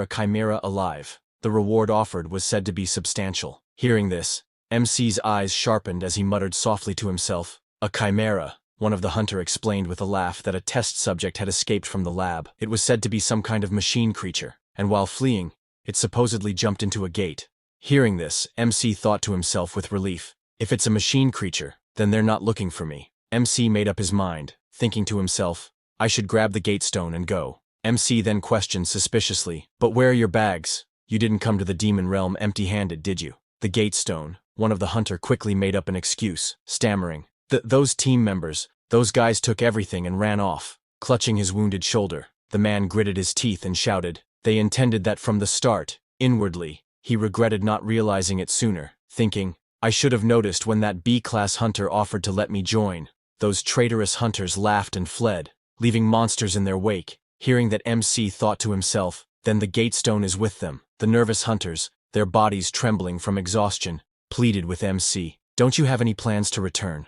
a chimera alive. The reward offered was said to be substantial. Hearing this, MC's eyes sharpened as he muttered softly to himself. A chimera, one of the hunter explained with a laugh that a test subject had escaped from the lab. It was said to be some kind of machine creature, and while fleeing, it supposedly jumped into a gate. Hearing this, MC thought to himself with relief, if it's a machine creature, then they're not looking for me. MC made up his mind, thinking to himself, I should grab the gate stone and go. MC then questioned suspiciously, but where are your bags? You didn't come to the demon realm empty-handed, did you? The gate stone, one of the hunter quickly made up an excuse, stammering. Those team members, those guys took everything and ran off. Clutching his wounded shoulder, the man gritted his teeth and shouted, they intended that from the start. Inwardly, he regretted not realizing it sooner, thinking, I should have noticed when that B-class hunter offered to let me join. Those traitorous hunters laughed and fled, leaving monsters in their wake. Hearing that MC thought to himself, then the gate stone is with them. The nervous hunters, their bodies trembling from exhaustion, pleaded with MC. Don't you have any plans to return?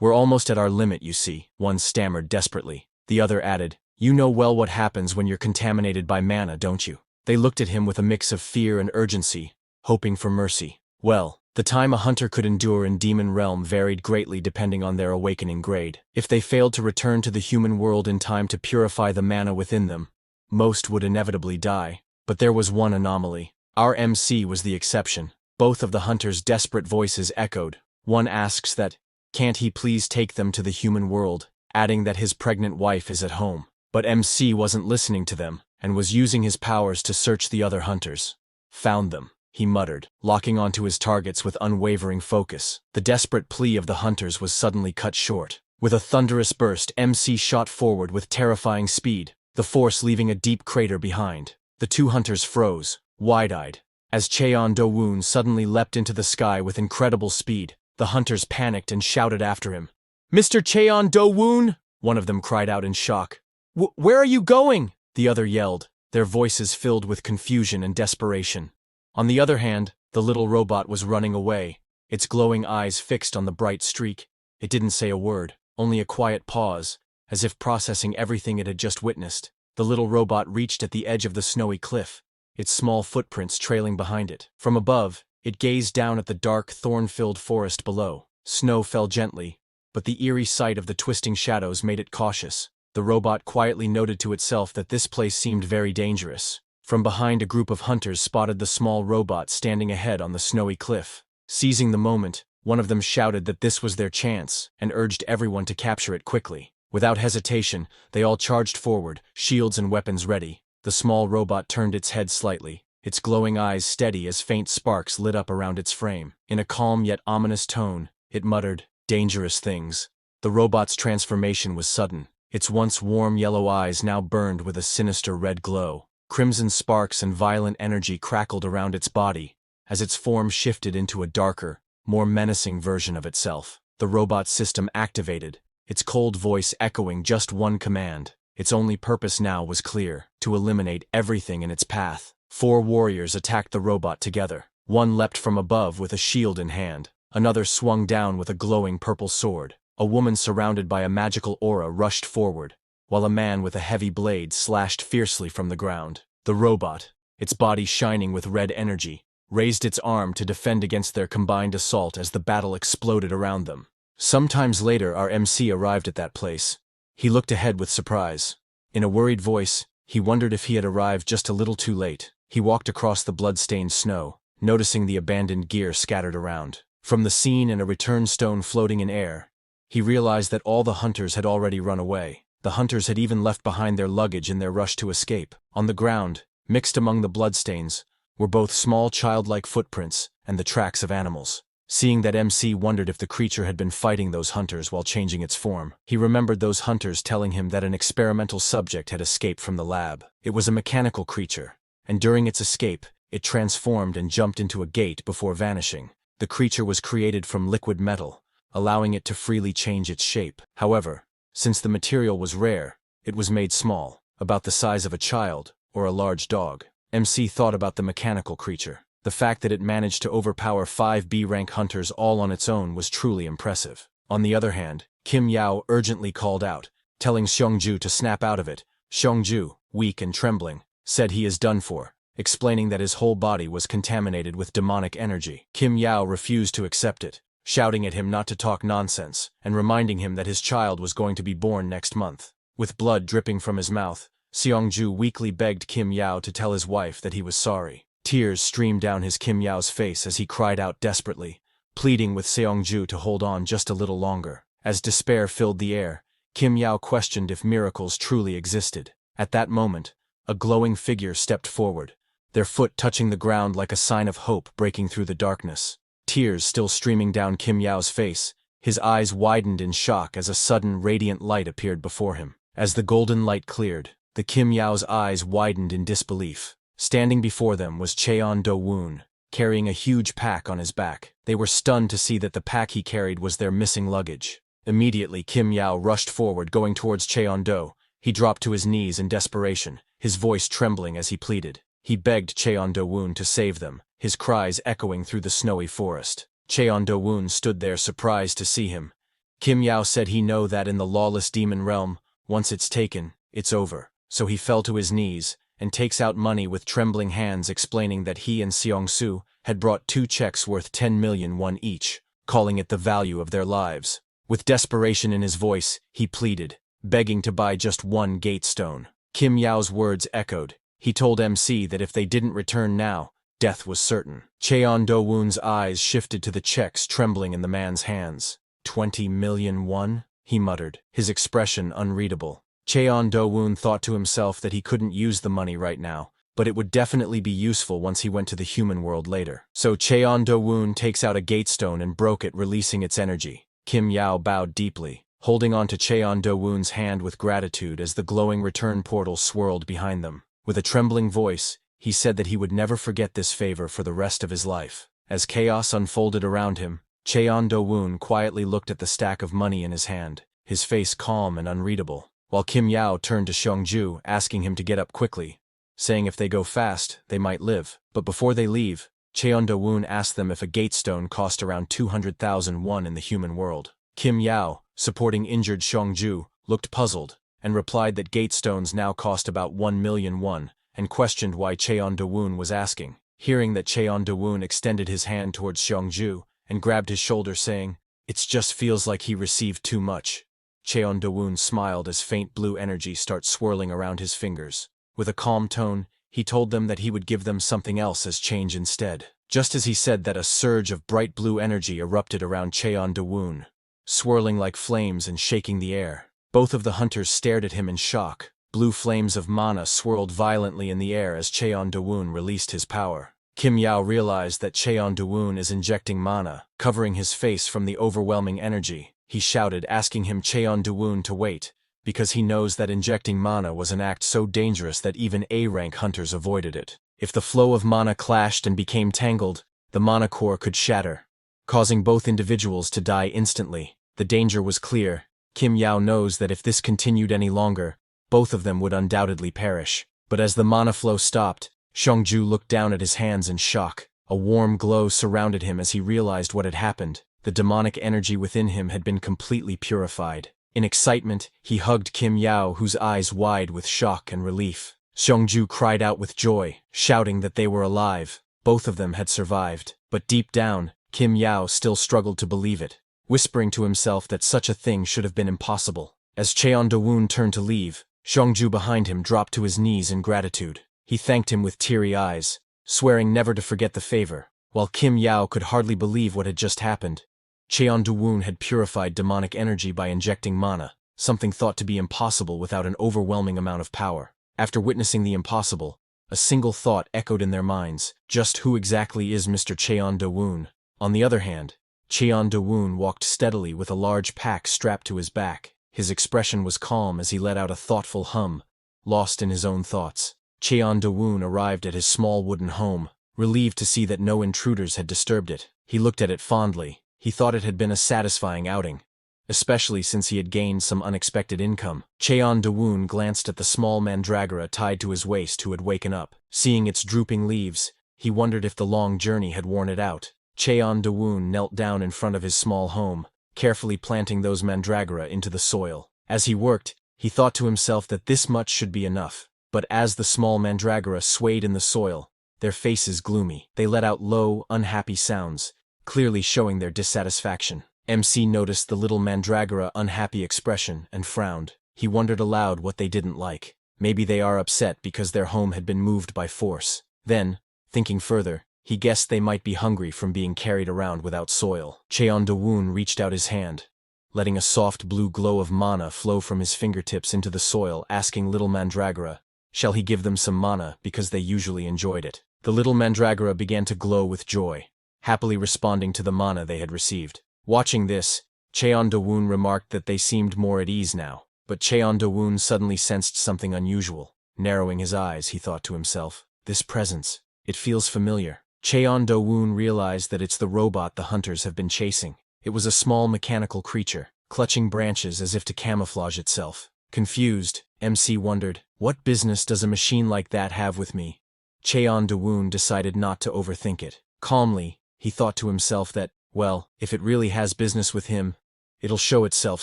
We're almost at our limit, you see, one stammered desperately. The other added, you know well what happens when you're contaminated by mana, don't you? They looked at him with a mix of fear and urgency, hoping for mercy. Well, the time a hunter could endure in Demon Realm varied greatly depending on their awakening grade. If they failed to return to the human world in time to purify the mana within them, most would inevitably die. But there was one anomaly. Our MC was the exception. Both of the hunters' desperate voices echoed. One asks that, can't he please take them to the human world, adding that his pregnant wife is at home. But MC wasn't listening to them, and was using his powers to search the other hunters. Found them, he muttered, locking onto his targets with unwavering focus. The desperate plea of the hunters was suddenly cut short. With a thunderous burst, MC shot forward with terrifying speed, the force leaving a deep crater behind. The two hunters froze, wide-eyed, as Cheon-do-woon suddenly leapt into the sky with incredible speed. The hunters panicked and shouted after him. Mr. Cheon-do-woon! One of them cried out in shock. Where are you going? The other yelled, their voices filled with confusion and desperation. On the other hand, the little robot was running away, its glowing eyes fixed on the bright streak. It didn't say a word, only a quiet pause, as if processing everything it had just witnessed. The little robot reached at the edge of the snowy cliff, its small footprints trailing behind it. From above, it gazed down at the dark, thorn-filled forest below. Snow fell gently, but the eerie sight of the twisting shadows made it cautious. The robot quietly noted to itself that this place seemed very dangerous. From behind, a group of hunters spotted the small robot standing ahead on the snowy cliff. Seizing the moment, one of them shouted that this was their chance, and urged everyone to capture it quickly. Without hesitation, they all charged forward, shields and weapons ready. The small robot turned its head slightly, its glowing eyes steady as faint sparks lit up around its frame. In a calm yet ominous tone, it muttered, dangerous things. The robot's transformation was sudden. Its once warm yellow eyes now burned with a sinister red glow. Crimson sparks and violent energy crackled around its body as its form shifted into a darker, more menacing version of itself. The robot system activated, its cold voice echoing just one command. Its only purpose now was clear: to eliminate everything in its path. 4 warriors attacked the robot together. One leapt from above with a shield in hand. Another swung down with a glowing purple sword. A woman surrounded by a magical aura rushed forward, while a man with a heavy blade slashed fiercely from the ground. The robot, its body shining with red energy, raised its arm to defend against their combined assault as the battle exploded around them. Sometimes later, our MC arrived at that place. He looked ahead with surprise. In a worried voice, he wondered if he had arrived just a little too late. He walked across the blood-stained snow, noticing the abandoned gear scattered around. From the scene and a return stone floating in air, he realized that all the hunters had already run away. The hunters had even left behind their luggage in their rush to escape. On the ground, mixed among the bloodstains, were both small childlike footprints and the tracks of animals. Seeing that, MC wondered if the creature had been fighting those hunters while changing its form. He remembered those hunters telling him that an experimental subject had escaped from the lab. It was a mechanical creature, and during its escape, it transformed and jumped into a gate before vanishing. The creature was created from liquid metal, allowing it to freely change its shape. However, since the material was rare, it was made small, about the size of a child or a large dog. MC thought about the mechanical creature. The fact that it managed to overpower 5 B-rank hunters all on its own was truly impressive. On the other hand, Kim Yao urgently called out, telling Xiongju to snap out of it. Xiongju, weak and trembling, said he is done for, explaining that his whole body was contaminated with demonic energy. Kim Yao refused to accept it, shouting at him not to talk nonsense, and reminding him that his child was going to be born next month. With blood dripping from his mouth, Xiongju weakly begged Kim Yao to tell his wife that he was sorry. Tears streamed down his Kim Yao's face as he cried out desperately, pleading with Xiongju to hold on just a little longer. As despair filled the air, Kim Yao questioned if miracles truly existed. At that moment, a glowing figure stepped forward, their foot touching the ground like a sign of hope breaking through the darkness. Tears still streaming down Kim Yao's face, his eyes widened in shock as a sudden radiant light appeared before him. As the golden light cleared, the Kim Yao's eyes widened in disbelief. Standing before them was Cheon Do-woon, carrying a huge pack on his back. They were stunned to see that the pack he carried was their missing luggage. Immediately, Kim Yao rushed forward, going towards Cheon Do. He dropped to his knees in desperation, his voice trembling as he pleaded. He begged Cheon Do-woon to save them, his cries echoing through the snowy forest. Cheon Do-woon stood there surprised to see him. Kim Yao said he knew that in the lawless demon realm, once it's taken, it's over. So he fell to his knees, and takes out money with trembling hands, explaining that he and Seong-su had brought 2 checks worth 10 million won each, calling it the value of their lives. With desperation in his voice, he pleaded, begging to buy just 1 gate stone. Kim Yao's words echoed. He told MC that if they didn't return now, death was certain. Cheon Do-woon's eyes shifted to the checks trembling in the man's hands. 20 million won? He muttered, his expression unreadable. Cheon Do-woon thought to himself that he couldn't use the money right now, but it would definitely be useful once he went to the human world later. So Cheon Do-woon takes out a gate stone and broke it, releasing its energy. Kim Yao bowed deeply, holding on to Cheon Do-woon's hand with gratitude as the glowing return portal swirled behind them. With a trembling voice, he said that he would never forget this favor for the rest of his life. As chaos unfolded around him, Cheon Do-woon quietly looked at the stack of money in his hand, his face calm and unreadable, while Kim Yao turned to Xiongju, asking him to get up quickly, saying if they go fast, they might live. But before they leave, Cheon Do-woon asked them if a gate stone cost around 200,000 won in the human world. Kim Yao, supporting injured Xiongju, looked puzzled, and replied that gate stones now cost about 1 million won, and questioned why Cheon Do-woon was asking. Hearing that, Cheon Do-woon extended his hand towards Xiongju, and grabbed his shoulder, saying, "It just feels like he received too much." Cheon Do-woon smiled as faint blue energy started swirling around his fingers. With a calm tone, he told them that he would give them something else as change instead. Just as he said that, a surge of bright blue energy erupted around Cheon Do-woon, swirling like flames and shaking the air. Both of the hunters stared at him in shock. Blue flames of mana swirled violently in the air as Cheon Do-woon released his power. Kim Yao realized that Cheon Do-woon is injecting mana, covering his face from the overwhelming energy. He shouted, asking him Cheon Do-woon to wait, because he knows that injecting mana was an act so dangerous that even A-rank hunters avoided it. If the flow of mana clashed and became tangled, the mana core could shatter, causing both individuals to die instantly. The danger was clear. Kim Yao knows that if this continued any longer, both of them would undoubtedly perish. But as the mana flow stopped, Xiongju looked down at his hands in shock. A warm glow surrounded him as he realized what had happened. The demonic energy within him had been completely purified. In excitement, he hugged Kim Yao, whose eyes wide with shock and relief. Xiongju cried out with joy, shouting that they were alive. Both of them had survived. But deep down, Kim Yao still struggled to believe it, whispering to himself that such a thing should have been impossible. As Cheon Do-woon turned to leave, Xiongju behind him dropped to his knees in gratitude. He thanked him with teary eyes, swearing never to forget the favor. While Kim Yao could hardly believe what had just happened, Cheon Do-woon had purified demonic energy by injecting mana, something thought to be impossible without an overwhelming amount of power. After witnessing the impossible, a single thought echoed in their minds: just who exactly is Mr. Cheon Do-woon? On the other hand, Cheon Do-woon walked steadily with a large pack strapped to his back. His expression was calm as he let out a thoughtful hum, lost in his own thoughts. Cheon Do-woon arrived at his small wooden home, relieved to see that no intruders had disturbed it. He looked at it fondly. He thought it had been a satisfying outing, especially since he had gained some unexpected income. Cheon Do-woon glanced at the small mandragora tied to his waist who had waken up. Seeing its drooping leaves, he wondered if the long journey had worn it out. Cheon Do-woon knelt down in front of his small home, carefully planting those mandragora into the soil. As he worked, he thought to himself that this much should be enough. But as the small mandragora swayed in the soil, their faces gloomy. They let out low, unhappy sounds, clearly showing their dissatisfaction. MC noticed the little mandragora unhappy expression and frowned. He wondered aloud what they didn't like. Maybe they are upset because their home had been moved by force. Then, thinking further, he guessed they might be hungry from being carried around without soil. Cheon Do-woon reached out his hand, letting a soft blue glow of mana flow from his fingertips into the soil, asking little mandragora, shall he give them some mana because they usually enjoyed it. The little mandragora began to glow with joy, happily responding to the mana they had received. Watching this, Cheon Do-woon remarked that they seemed more at ease now. But Cheon Do-woon suddenly sensed something unusual. Narrowing his eyes, he thought to himself, this presence, it feels familiar. Cheon Do-woon realized that it's the robot the hunters have been chasing. It was a small mechanical creature, clutching branches as if to camouflage itself. Confused, MC wondered, what business does a machine like that have with me? Cheon Do-woon decided not to overthink it. Calmly, he thought to himself that, well, if it really has business with him, it'll show itself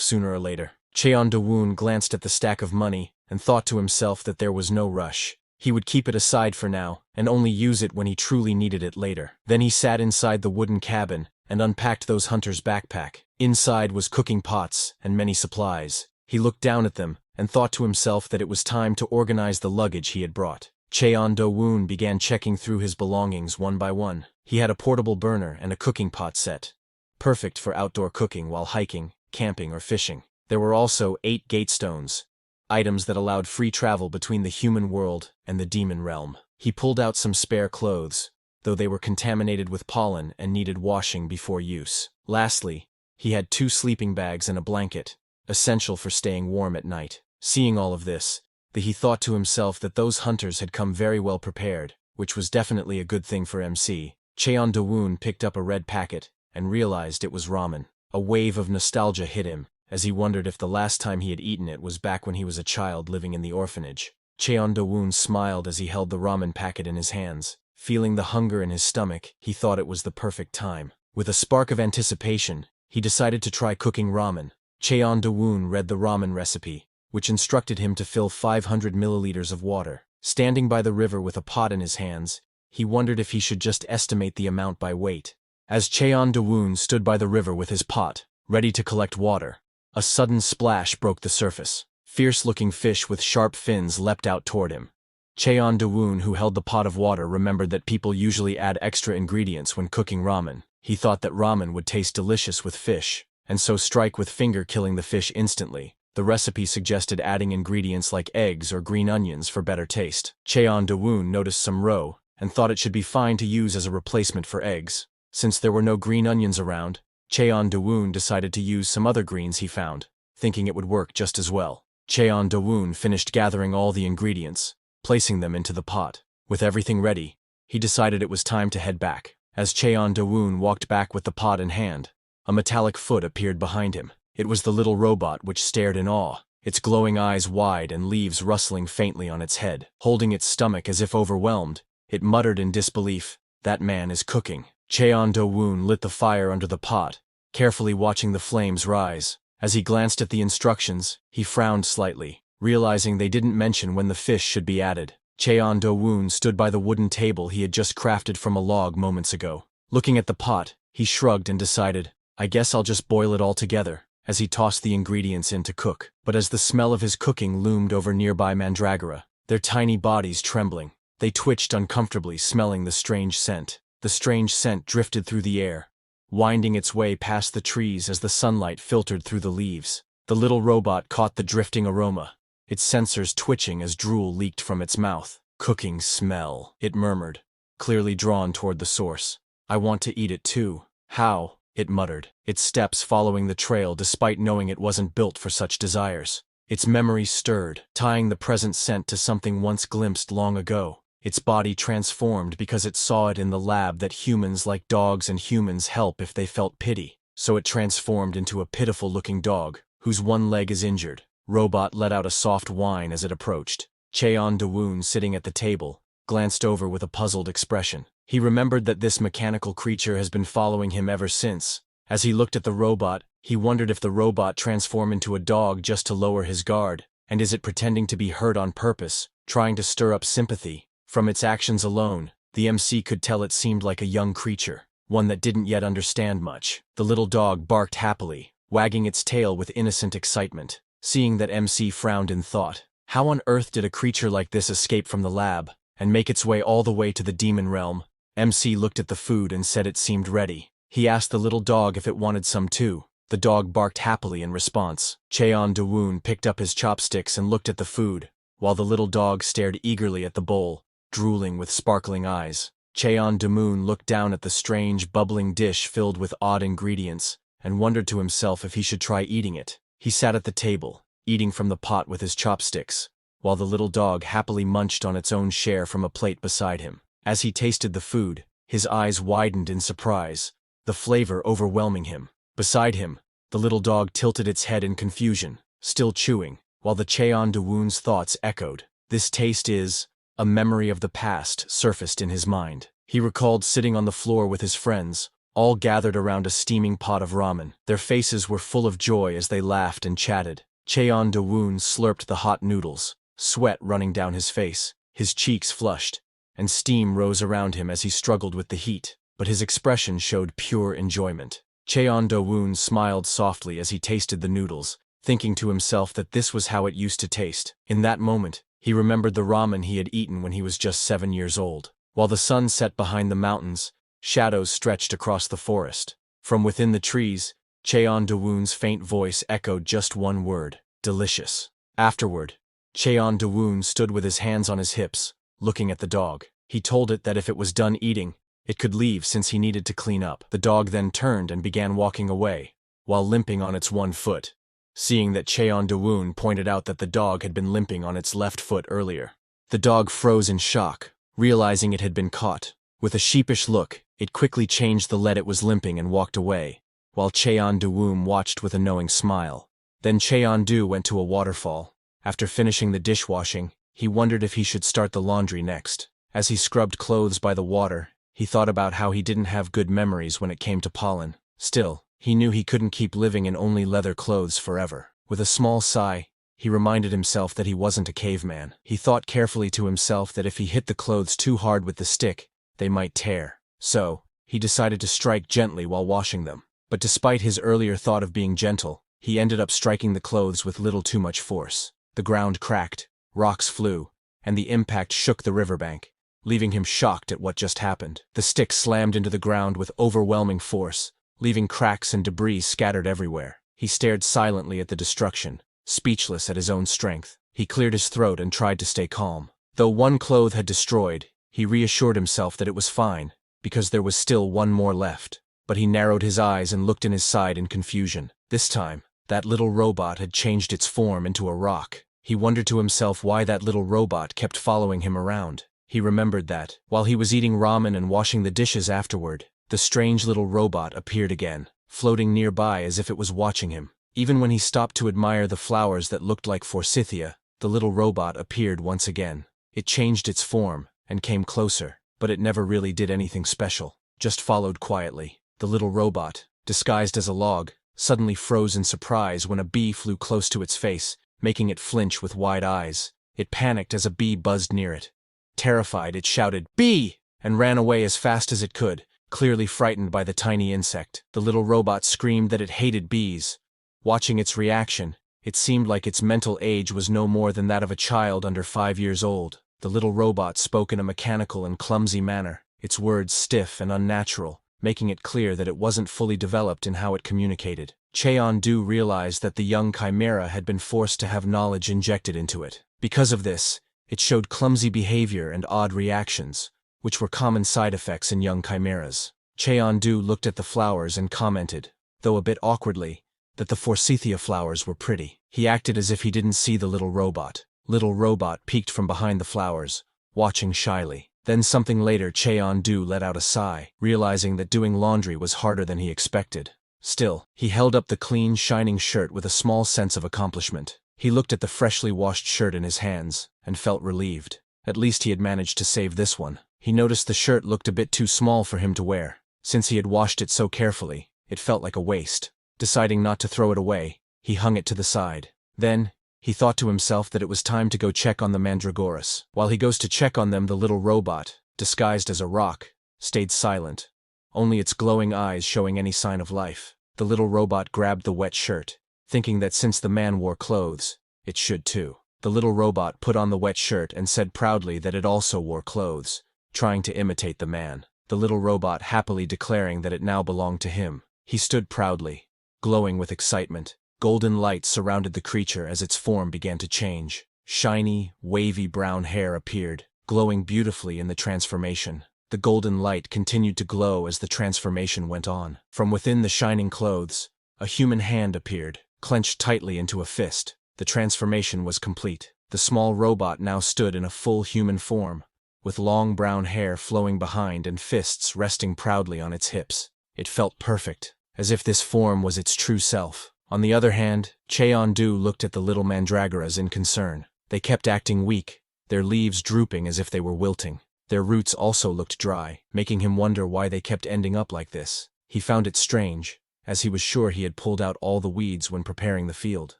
sooner or later. Cheon Do-woon glanced at the stack of money and thought to himself that there was no rush. He would keep it aside for now and only use it when he truly needed it later. Then he sat inside the wooden cabin and unpacked those hunters' backpack. Inside was cooking pots and many supplies. He looked down at them and thought to himself that it was time to organize the luggage he had brought. Cheon Do-woon began checking through his belongings one by one. He had a portable burner and a cooking pot set, perfect for outdoor cooking while hiking, camping, or fishing. There were also 8 gate stones, items that allowed free travel between the human world and the demon realm. He pulled out some spare clothes, though they were contaminated with pollen and needed washing before use. Lastly, he had 2 sleeping bags and a blanket, essential for staying warm at night. Seeing all of this, he thought to himself that those hunters had come very well prepared, which was definitely a good thing for MC. Cheon Do-woon picked up a red packet and realized it was ramen. A wave of nostalgia hit him, as he wondered if the last time he had eaten it was back when he was a child living in the orphanage. Cheon Do-woon smiled as he held the ramen packet in his hands. Feeling the hunger in his stomach, he thought it was the perfect time. With a spark of anticipation, he decided to try cooking ramen. Cheon Do-woon read the ramen recipe, which instructed him to fill 500 milliliters of water. Standing by the river with a pot in his hands, he wondered if he should just estimate the amount by weight. As Cheon Do-woon stood by the river with his pot, ready to collect water, a sudden splash broke the surface. Fierce-looking fish with sharp fins leapt out toward him. Cheon Do-woon, who held the pot of water, remembered that people usually add extra ingredients when cooking ramen. He thought that ramen would taste delicious with fish, and so strike with finger, killing the fish instantly. The recipe suggested adding ingredients like eggs or green onions for better taste. Cheon Do-woon noticed some roe and thought it should be fine to use as a replacement for eggs. Since there were no green onions around, Cheon Do-woon decided to use some other greens he found, thinking it would work just as well. Cheon Do-woon finished gathering all the ingredients, placing them into the pot. With everything ready, he decided it was time to head back. As Cheon Do-woon walked back with the pot in hand, a metallic foot appeared behind him. It was the little robot which stared in awe, its glowing eyes wide and leaves rustling faintly on its head. Holding its stomach as if overwhelmed, it muttered in disbelief, "That man is cooking." Cheon Do-woon lit the fire under the pot, carefully watching the flames rise. As he glanced at the instructions, he frowned slightly, realizing they didn't mention when the fish should be added. Cheon Do-woon stood by the wooden table he had just crafted from a log moments ago. Looking at the pot, he shrugged and decided, "I guess I'll just boil it all together," as he tossed the ingredients in to cook. But as the smell of his cooking loomed over nearby mandragora, their tiny bodies trembling, they twitched uncomfortably, smelling the strange scent. The strange scent drifted through the air, winding its way past the trees as the sunlight filtered through the leaves. The little robot caught the drifting aroma, its sensors twitching as drool leaked from its mouth. "Cooking smell," it murmured, clearly drawn toward the source. "I want to eat it too." "How?" it muttered, its steps following the trail despite knowing it wasn't built for such desires. Its memory stirred, tying the present scent to something once glimpsed long ago. Its body transformed because it saw it in the lab that humans like dogs and humans help if they felt pity. So it transformed into a pitiful-looking dog, whose one leg is injured. Robot let out a soft whine as it approached. Cheon Do-woon, sitting at the table, glanced over with a puzzled expression. He remembered that this mechanical creature has been following him ever since. As he looked at the robot, he wondered if the robot transformed into a dog just to lower his guard, and is it pretending to be hurt on purpose, trying to stir up sympathy? From its actions alone, the MC could tell it seemed like a young creature, one that didn't yet understand much. The little dog barked happily, wagging its tail with innocent excitement. Seeing that MC frowned in thought. How on earth did a creature like this escape from the lab, and make its way all the way to the demon realm? MC looked at the food and said it seemed ready. He asked the little dog if it wanted some too. The dog barked happily in response. Cheon Do-woon picked up his chopsticks and looked at the food, while the little dog stared eagerly at the bowl, drooling with sparkling eyes. Cheon Do-woon looked down at the strange, bubbling dish filled with odd ingredients, and wondered to himself if he should try eating it. He sat at the table, eating from the pot with his chopsticks, while the little dog happily munched on its own share from a plate beside him. As he tasted the food, his eyes widened in surprise, the flavor overwhelming him. Beside him, the little dog tilted its head in confusion, still chewing, while the Cheon Do-woon's thoughts echoed. This taste is... A memory of the past surfaced in his mind. He recalled sitting on the floor with his friends, all gathered around a steaming pot of ramen. Their faces were full of joy as they laughed and chatted. Cheon Do-woon slurped the hot noodles, sweat running down his face. His cheeks flushed, and steam rose around him as he struggled with the heat, but his expression showed pure enjoyment. Cheon Do-woon smiled softly as he tasted the noodles, thinking to himself that this was how it used to taste. In that moment, he remembered the ramen he had eaten when he was just 7 years old. While the sun set behind the mountains, shadows stretched across the forest. From within the trees, Cheon Do-woon's faint voice echoed just one word: delicious. Afterward, Cheon Do-woon stood with his hands on his hips, looking at the dog. He told it that if it was done eating, it could leave since he needed to clean up. The dog then turned and began walking away, while limping on its one foot. Seeing that Cheon Do-woon pointed out that the dog had been limping on its left foot earlier. The dog froze in shock, realizing it had been caught. With a sheepish look, it quickly changed the lead it was limping and walked away, while Cheon Do-woon watched with a knowing smile. Then Cheon Do went to a waterfall. After finishing the dishwashing, he wondered if he should start the laundry next. As he scrubbed clothes by the water, he thought about how he didn't have good memories when it came to pollen. Still, he knew he couldn't keep living in only leather clothes forever. With a small sigh, he reminded himself that he wasn't a caveman. He thought carefully to himself that if he hit the clothes too hard with the stick, they might tear. So, he decided to strike gently while washing them. But despite his earlier thought of being gentle, he ended up striking the clothes with little too much force. The ground cracked, rocks flew, and the impact shook the riverbank, leaving him shocked at what just happened. The stick slammed into the ground with overwhelming force, leaving cracks and debris scattered everywhere. He stared silently at the destruction, speechless at his own strength. He cleared his throat and tried to stay calm. Though one cloth had destroyed, he reassured himself that it was fine, because there was still one more left. But he narrowed his eyes and looked in his side in confusion. This time, That little robot had changed its form into a rock. He wondered to himself why that little robot kept following him around. He remembered that, while he was eating ramen and washing the dishes afterward, the strange little robot appeared again, floating nearby as if it was watching him. Even when he stopped to admire the flowers that looked like forsythia, the little robot appeared once again. It changed its form and came closer, but it never really did anything special, just followed quietly. The little robot, disguised as a log, suddenly froze in surprise when a bee flew close to its face, making it flinch with wide eyes. It panicked as a bee buzzed near it. Terrified, it shouted, "Bee!" and ran away as fast as it could, clearly frightened by the tiny insect. The little robot screamed that it hated bees. Watching its reaction, it seemed like its mental age was no more than that of a child under 5 years old. The little robot spoke in a mechanical and clumsy manner, its words stiff and unnatural, making it clear that it wasn't fully developed in how it communicated. Cheon-du realized that the young chimera had been forced to have knowledge injected into it. Because of this, it showed clumsy behavior and odd reactions, which were common side effects in young chimeras. Cheon-du looked at the flowers and commented, though a bit awkwardly, that the forsythia flowers were pretty. He acted as if he didn't see the little robot. Little robot peeked from behind the flowers, watching shyly. Then something later Cheon-du let out a sigh, realizing that doing laundry was harder than he expected. Still, he held up the clean, shining shirt with a small sense of accomplishment. He looked at the freshly washed shirt in his hands, and felt relieved. At least he had managed to save this one. He noticed the shirt looked a bit too small for him to wear. Since he had washed it so carefully, it felt like a waste. Deciding not to throw it away, he hung it to the side. Then, he thought to himself that it was time to go check on the mandragoras. While he goes to check on them, the little robot, disguised as a rock, stayed silent, only its glowing eyes showing any sign of life. The little robot grabbed the wet shirt, thinking that since the man wore clothes, it should too. The little robot put on the wet shirt and said proudly that it also wore clothes, trying to imitate the man. The little robot happily declaring that it now belonged to him. He stood proudly, glowing with excitement. Golden light surrounded the creature as its form began to change. Shiny, wavy brown hair appeared, glowing beautifully in the transformation. The golden light continued to glow as the transformation went on. From within the shining clothes, a human hand appeared, clenched tightly into a fist. The transformation was complete. The small robot now stood in a full human form, with long brown hair flowing behind and fists resting proudly on its hips. It felt perfect, as if this form was its true self. On the other hand, Cheon-du looked at the little mandragoras in concern. They kept acting weak, their leaves drooping as if they were wilting. Their roots also looked dry, making him wonder why they kept ending up like this. He found it strange, as he was sure he had pulled out all the weeds when preparing the field.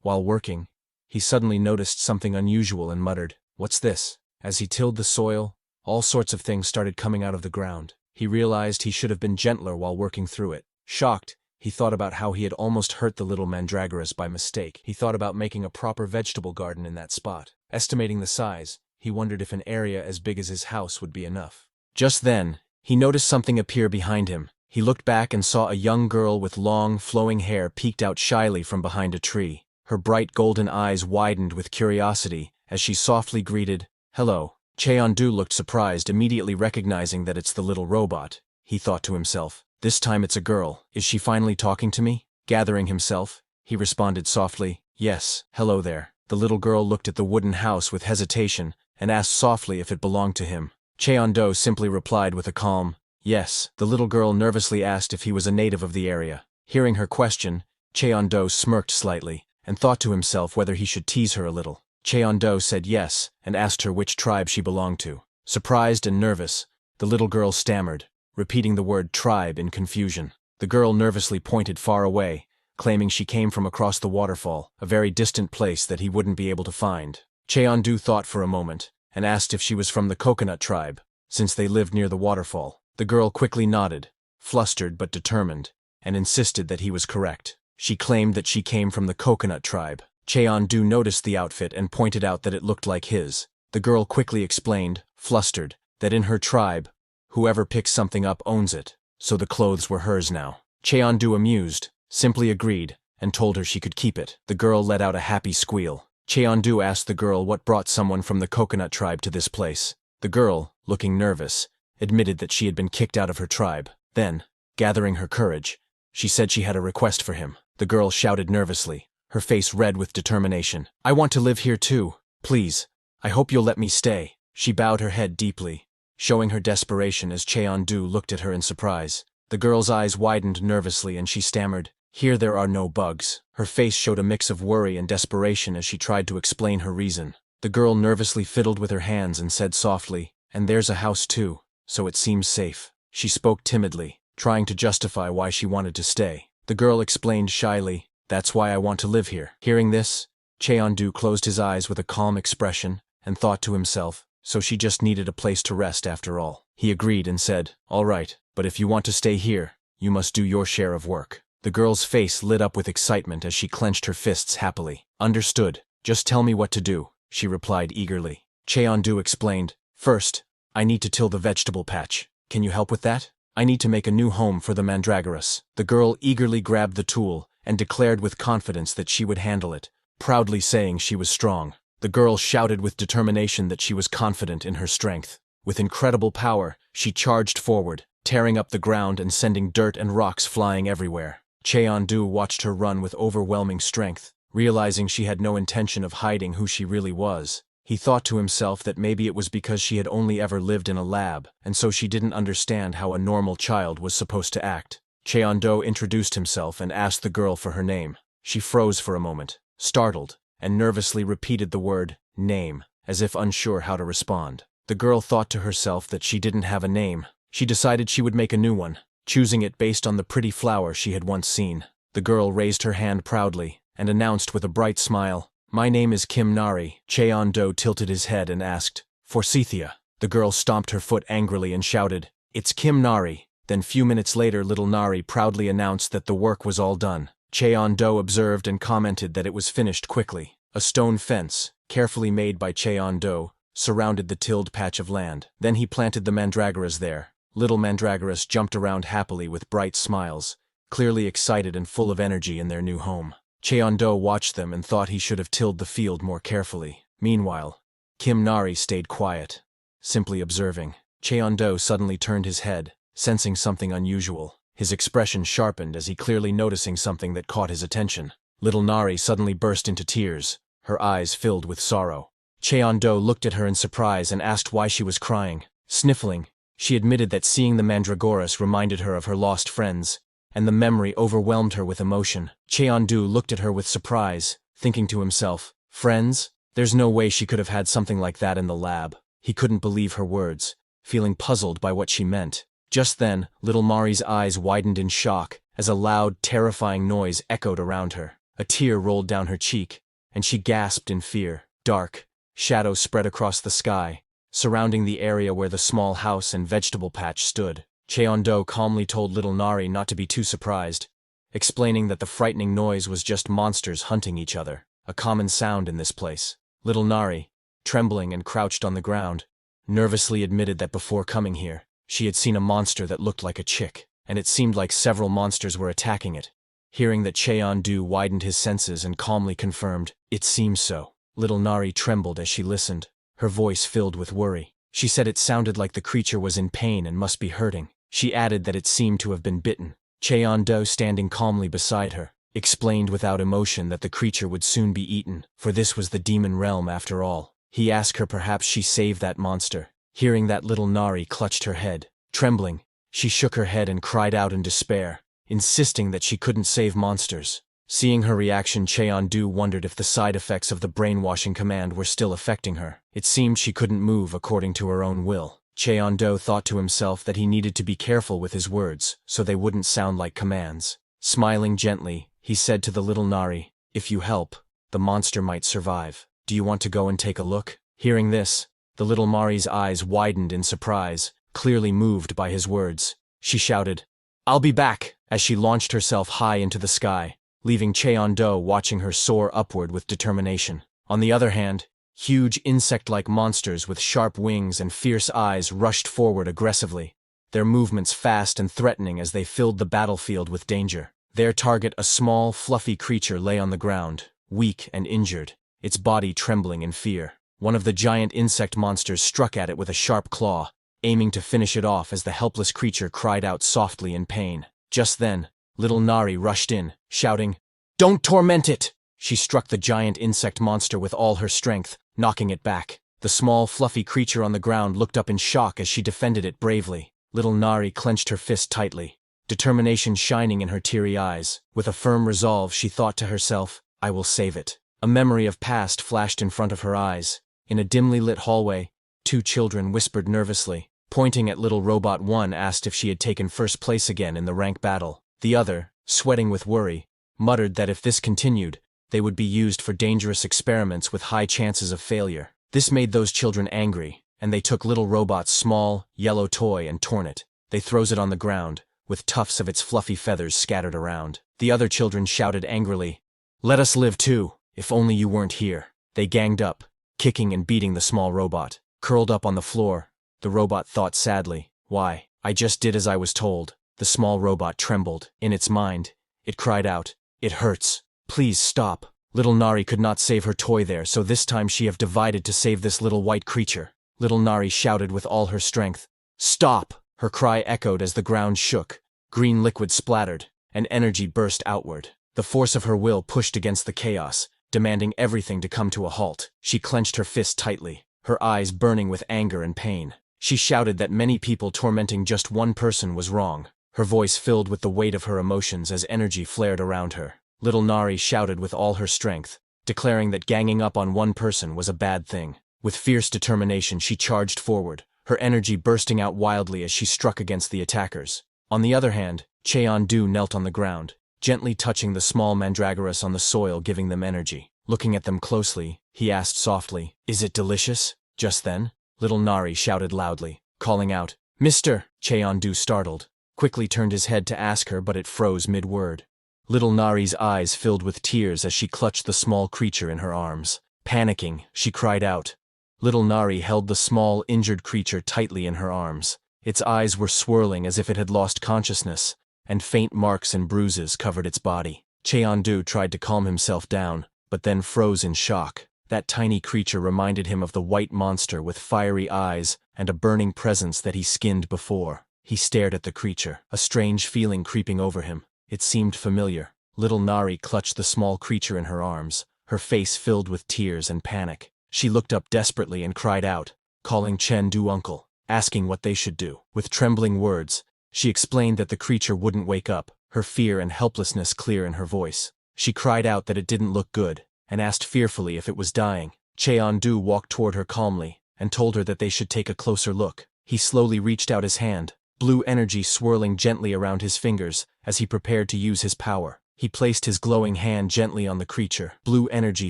While working, he suddenly noticed something unusual and muttered, "What's this?" As he tilled the soil, all sorts of things started coming out of the ground. He realized he should have been gentler while working through it. Shocked, he thought about how he had almost hurt the little mandragoras by mistake. He thought about making a proper vegetable garden in that spot. Estimating the size, he wondered if an area as big as his house would be enough. Just then, he noticed something appear behind him. He looked back and saw a young girl with long, flowing hair peeked out shyly from behind a tree. Her bright golden eyes widened with curiosity as she softly greeted, "Hello." Cheon-du looked surprised, immediately recognizing that it's the little robot. He thought to himself, "This time it's a girl. Is she finally talking to me?" Gathering himself, he responded softly, "Yes, hello there." The little girl looked at the wooden house with hesitation and asked softly if it belonged to him. Cheon-du simply replied with a calm, "Yes." The little girl nervously asked if he was a native of the area. Hearing her question, Cheon-du smirked slightly and thought to himself whether he should tease her a little. Cheon-du said yes and asked her which tribe she belonged to. Surprised and nervous, the little girl stammered, repeating the word tribe in confusion. The girl nervously pointed far away, claiming she came from across the waterfall, a very distant place that he wouldn't be able to find. Cheon-du thought for a moment and asked if she was from the coconut tribe, since they lived near the waterfall. The girl quickly nodded, flustered but determined, and insisted that he was correct. She claimed that she came from the coconut tribe. Cheon-du noticed the outfit and pointed out that it looked like his. The girl quickly explained, flustered, that in her tribe, whoever picks something up owns it, so the clothes were hers now. Cheon-du, amused, simply agreed and told her she could keep it. The girl let out a happy squeal. Cheon-du asked the girl what brought someone from the coconut tribe to this place. The girl, looking nervous, admitted that she had been kicked out of her tribe. Then, gathering her courage, she said she had a request for him. The girl shouted nervously, her face red with determination. I want to live here too. Please. I hope you'll let me stay. She bowed her head deeply, showing her desperation as Cheon-du looked at her in surprise. The girl's eyes widened nervously and she stammered, "Here there are no bugs." Her face showed a mix of worry and desperation as she tried to explain her reason. The girl nervously fiddled with her hands and said softly, "And there's a house too, so it seems safe." She spoke timidly, trying to justify why she wanted to stay. The girl explained shyly, "That's why I want to live here." Hearing this, Cheon-du closed his eyes with a calm expression and thought to himself, so she just needed a place to rest after all. He agreed and said, "All right, but if you want to stay here, you must do your share of work." The girl's face lit up with excitement as she clenched her fists happily. "Understood. Just tell me what to do," she replied eagerly. Cheon-du explained, "First, I need to till the vegetable patch. Can you help with that? I need to make a new home for the mandragoras." The girl eagerly grabbed the tool and declared with confidence that she would handle it, proudly saying she was strong. The girl shouted with determination that she was confident in her strength. With incredible power, she charged forward, tearing up the ground and sending dirt and rocks flying everywhere. Cheon-du watched her run with overwhelming strength, realizing she had no intention of hiding who she really was. He thought to himself that maybe it was because she had only ever lived in a lab, and so she didn't understand how a normal child was supposed to act. Cheon-do introduced himself and asked the girl for her name. She froze for a moment, startled, and nervously repeated the word, "name," as if unsure how to respond. The girl thought to herself that she didn't have a name. She decided she would make a new one, choosing it based on the pretty flower she had once seen. The girl raised her hand proudly and announced with a bright smile, "My name is Kim Nari." Cheon-do tilted his head and asked, "Forsythia?" The girl stomped her foot angrily and shouted, "It's Kim Nari." Then few minutes later little Nari proudly announced that the work was all done. Cheon-do observed and commented that it was finished quickly. A stone fence, carefully made by Cheon-do, surrounded the tilled patch of land. Then he planted the mandragoras there. Little mandragoras jumped around happily with bright smiles, clearly excited and full of energy in their new home. Cheon-do watched them and thought he should have tilled the field more carefully. Meanwhile, Kim Nari stayed quiet, simply observing. Cheon-do suddenly turned his head, sensing something unusual. His expression sharpened as he clearly noticing something that caught his attention. Little Nari suddenly burst into tears, her eyes filled with sorrow. Cheon-do looked at her in surprise and asked why she was crying. Sniffling, she admitted that seeing the mandragoras reminded her of her lost friends, and the memory overwhelmed her with emotion. Cheon-do looked at her with surprise, thinking to himself, "Friends? There's no way she could have had something like that in the lab." He couldn't believe her words, feeling puzzled by what she meant. Just then, little Mari's eyes widened in shock as a loud, terrifying noise echoed around her. A tear rolled down her cheek, and she gasped in fear. Dark shadows spread across the sky, surrounding the area where the small house and vegetable patch stood. Cheon-do calmly told little Nari not to be too surprised, explaining that the frightening noise was just monsters hunting each other, a common sound in this place. Little Nari, trembling and crouched on the ground, nervously admitted that before coming here, she had seen a monster that looked like a chick, and it seemed like several monsters were attacking it. Hearing that, Cheon-do widened his senses and calmly confirmed, "It seems so." Little Nari trembled as she listened, her voice filled with worry. She said it sounded like the creature was in pain and must be hurting. She added that it seemed to have been bitten. Cheon-do, standing calmly beside her, explained without emotion that the creature would soon be eaten, for this was the demon realm after all. He asked her perhaps she saved that monster. Hearing that, little Nari clutched her head. Trembling, she shook her head and cried out in despair, insisting that she couldn't save monsters. Seeing her reaction, Cheon-do wondered if the side effects of the brainwashing command were still affecting her. It seemed she couldn't move according to her own will. Cheon-do thought to himself that he needed to be careful with his words so they wouldn't sound like commands. Smiling gently, he said to the little Nari, "If you help, the monster might survive. Do you want to go and take a look?" Hearing this, the little Mari's eyes widened in surprise, clearly moved by his words. She shouted, "I'll be back," as she launched herself high into the sky, leaving Cheon-do watching her soar upward with determination. On the other hand, huge insect-like monsters with sharp wings and fierce eyes rushed forward aggressively, their movements fast and threatening as they filled the battlefield with danger. Their target, a small, fluffy creature, lay on the ground, weak and injured, its body trembling in fear. One of the giant insect monsters struck at it with a sharp claw, aiming to finish it off as the helpless creature cried out softly in pain. Just then, little Nari rushed in, shouting, Don't torment it! She struck the giant insect monster with all her strength, knocking it back. The small, fluffy creature on the ground looked up in shock as she defended it bravely. Little Nari clenched her fist tightly, determination shining in her teary eyes. With a firm resolve, she thought to herself, I will save it. A memory of past flashed in front of her eyes. In a dimly lit hallway, two children whispered nervously. Pointing at little Robot 1 asked if she had taken first place again in the rank battle. The other, sweating with worry, muttered that if this continued, they would be used for dangerous experiments with high chances of failure. This made those children angry, and they took little Robot's small, yellow toy and torn it. They throws it on the ground, with tufts of its fluffy feathers scattered around. The other children shouted angrily, Let us live too, if only you weren't here. They ganged up, kicking and beating the small robot. Curled up on the floor, the robot thought sadly, Why, I just did as I was told. The small robot trembled. In its mind, it cried out, It hurts. Please stop. Little Nari could not save her toy there, so this time she have divided to save this little white creature. Little Nari shouted with all her strength. Stop! Her cry echoed as the ground shook. Green liquid splattered, and energy burst outward. The force of her will pushed against the chaos, demanding everything to come to a halt. She clenched her fist tightly, her eyes burning with anger and pain. She shouted that many people tormenting just one person was wrong. Her voice filled with the weight of her emotions as energy flared around her. Little Nari shouted with all her strength, declaring that ganging up on one person was a bad thing. With fierce determination she charged forward, her energy bursting out wildly as she struck against the attackers. On the other hand, Cheon-du knelt on the ground, gently touching the small mandragoras on the soil, giving them energy. Looking at them closely, he asked softly, Is it delicious? Just then, little Nari shouted loudly, calling out, Mister! Cheon-du, startled, quickly turned his head to ask her, but it froze mid-word. Little Nari's eyes filled with tears as she clutched the small creature in her arms. Panicking, she cried out. Little Nari held the small, injured creature tightly in her arms. Its eyes were swirling as if it had lost consciousness, and faint marks and bruises covered its body. Cheon-du tried to calm himself down, but then froze in shock. That tiny creature reminded him of the white monster with fiery eyes and a burning presence that he skinned before. He stared at the creature, a strange feeling creeping over him. It seemed familiar. Little Nari clutched the small creature in her arms, her face filled with tears and panic. She looked up desperately and cried out, calling Chen-du uncle, asking what they should do. With trembling words, she explained that the creature wouldn't wake up, her fear and helplessness clear in her voice. She cried out that it didn't look good, and asked fearfully if it was dying. Cheon-du walked toward her calmly, and told her that they should take a closer look. He slowly reached out his hand, blue energy swirling gently around his fingers as he prepared to use his power. He placed his glowing hand gently on the creature, blue energy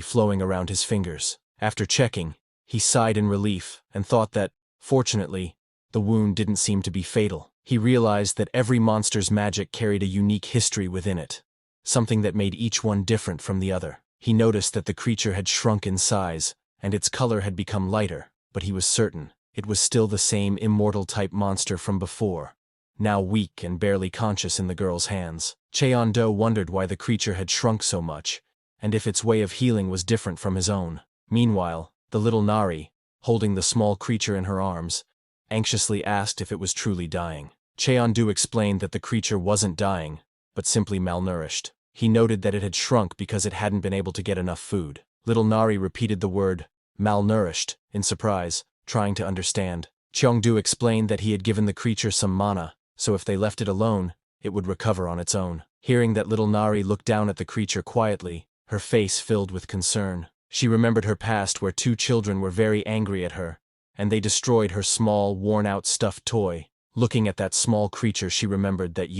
flowing around his fingers. After checking, he sighed in relief and thought that, fortunately, the wound didn't seem to be fatal. He realized that every monster's magic carried a unique history within it, something that made each one different from the other. He noticed that the creature had shrunk in size, and its color had become lighter, but he was certain it was still the same immortal-type monster from before, now weak and barely conscious in the girl's hands. Cheon-du wondered why the creature had shrunk so much, and if its way of healing was different from his own. Meanwhile, the little Nari, holding the small creature in her arms, anxiously asked if it was truly dying. Cheon-du explained that the creature wasn't dying, but simply malnourished. He noted that it had shrunk because it hadn't been able to get enough food. Little Nari repeated the word, malnourished, in surprise, trying to understand. Cheon-du explained that he had given the creature some mana, so if they left it alone, it would recover on its own. Hearing that little Nari looked down at the creature quietly, her face filled with concern. She remembered her past where two children were very angry at her, and they destroyed her small, worn-out stuffed toy. Looking at that small creature, she remembered that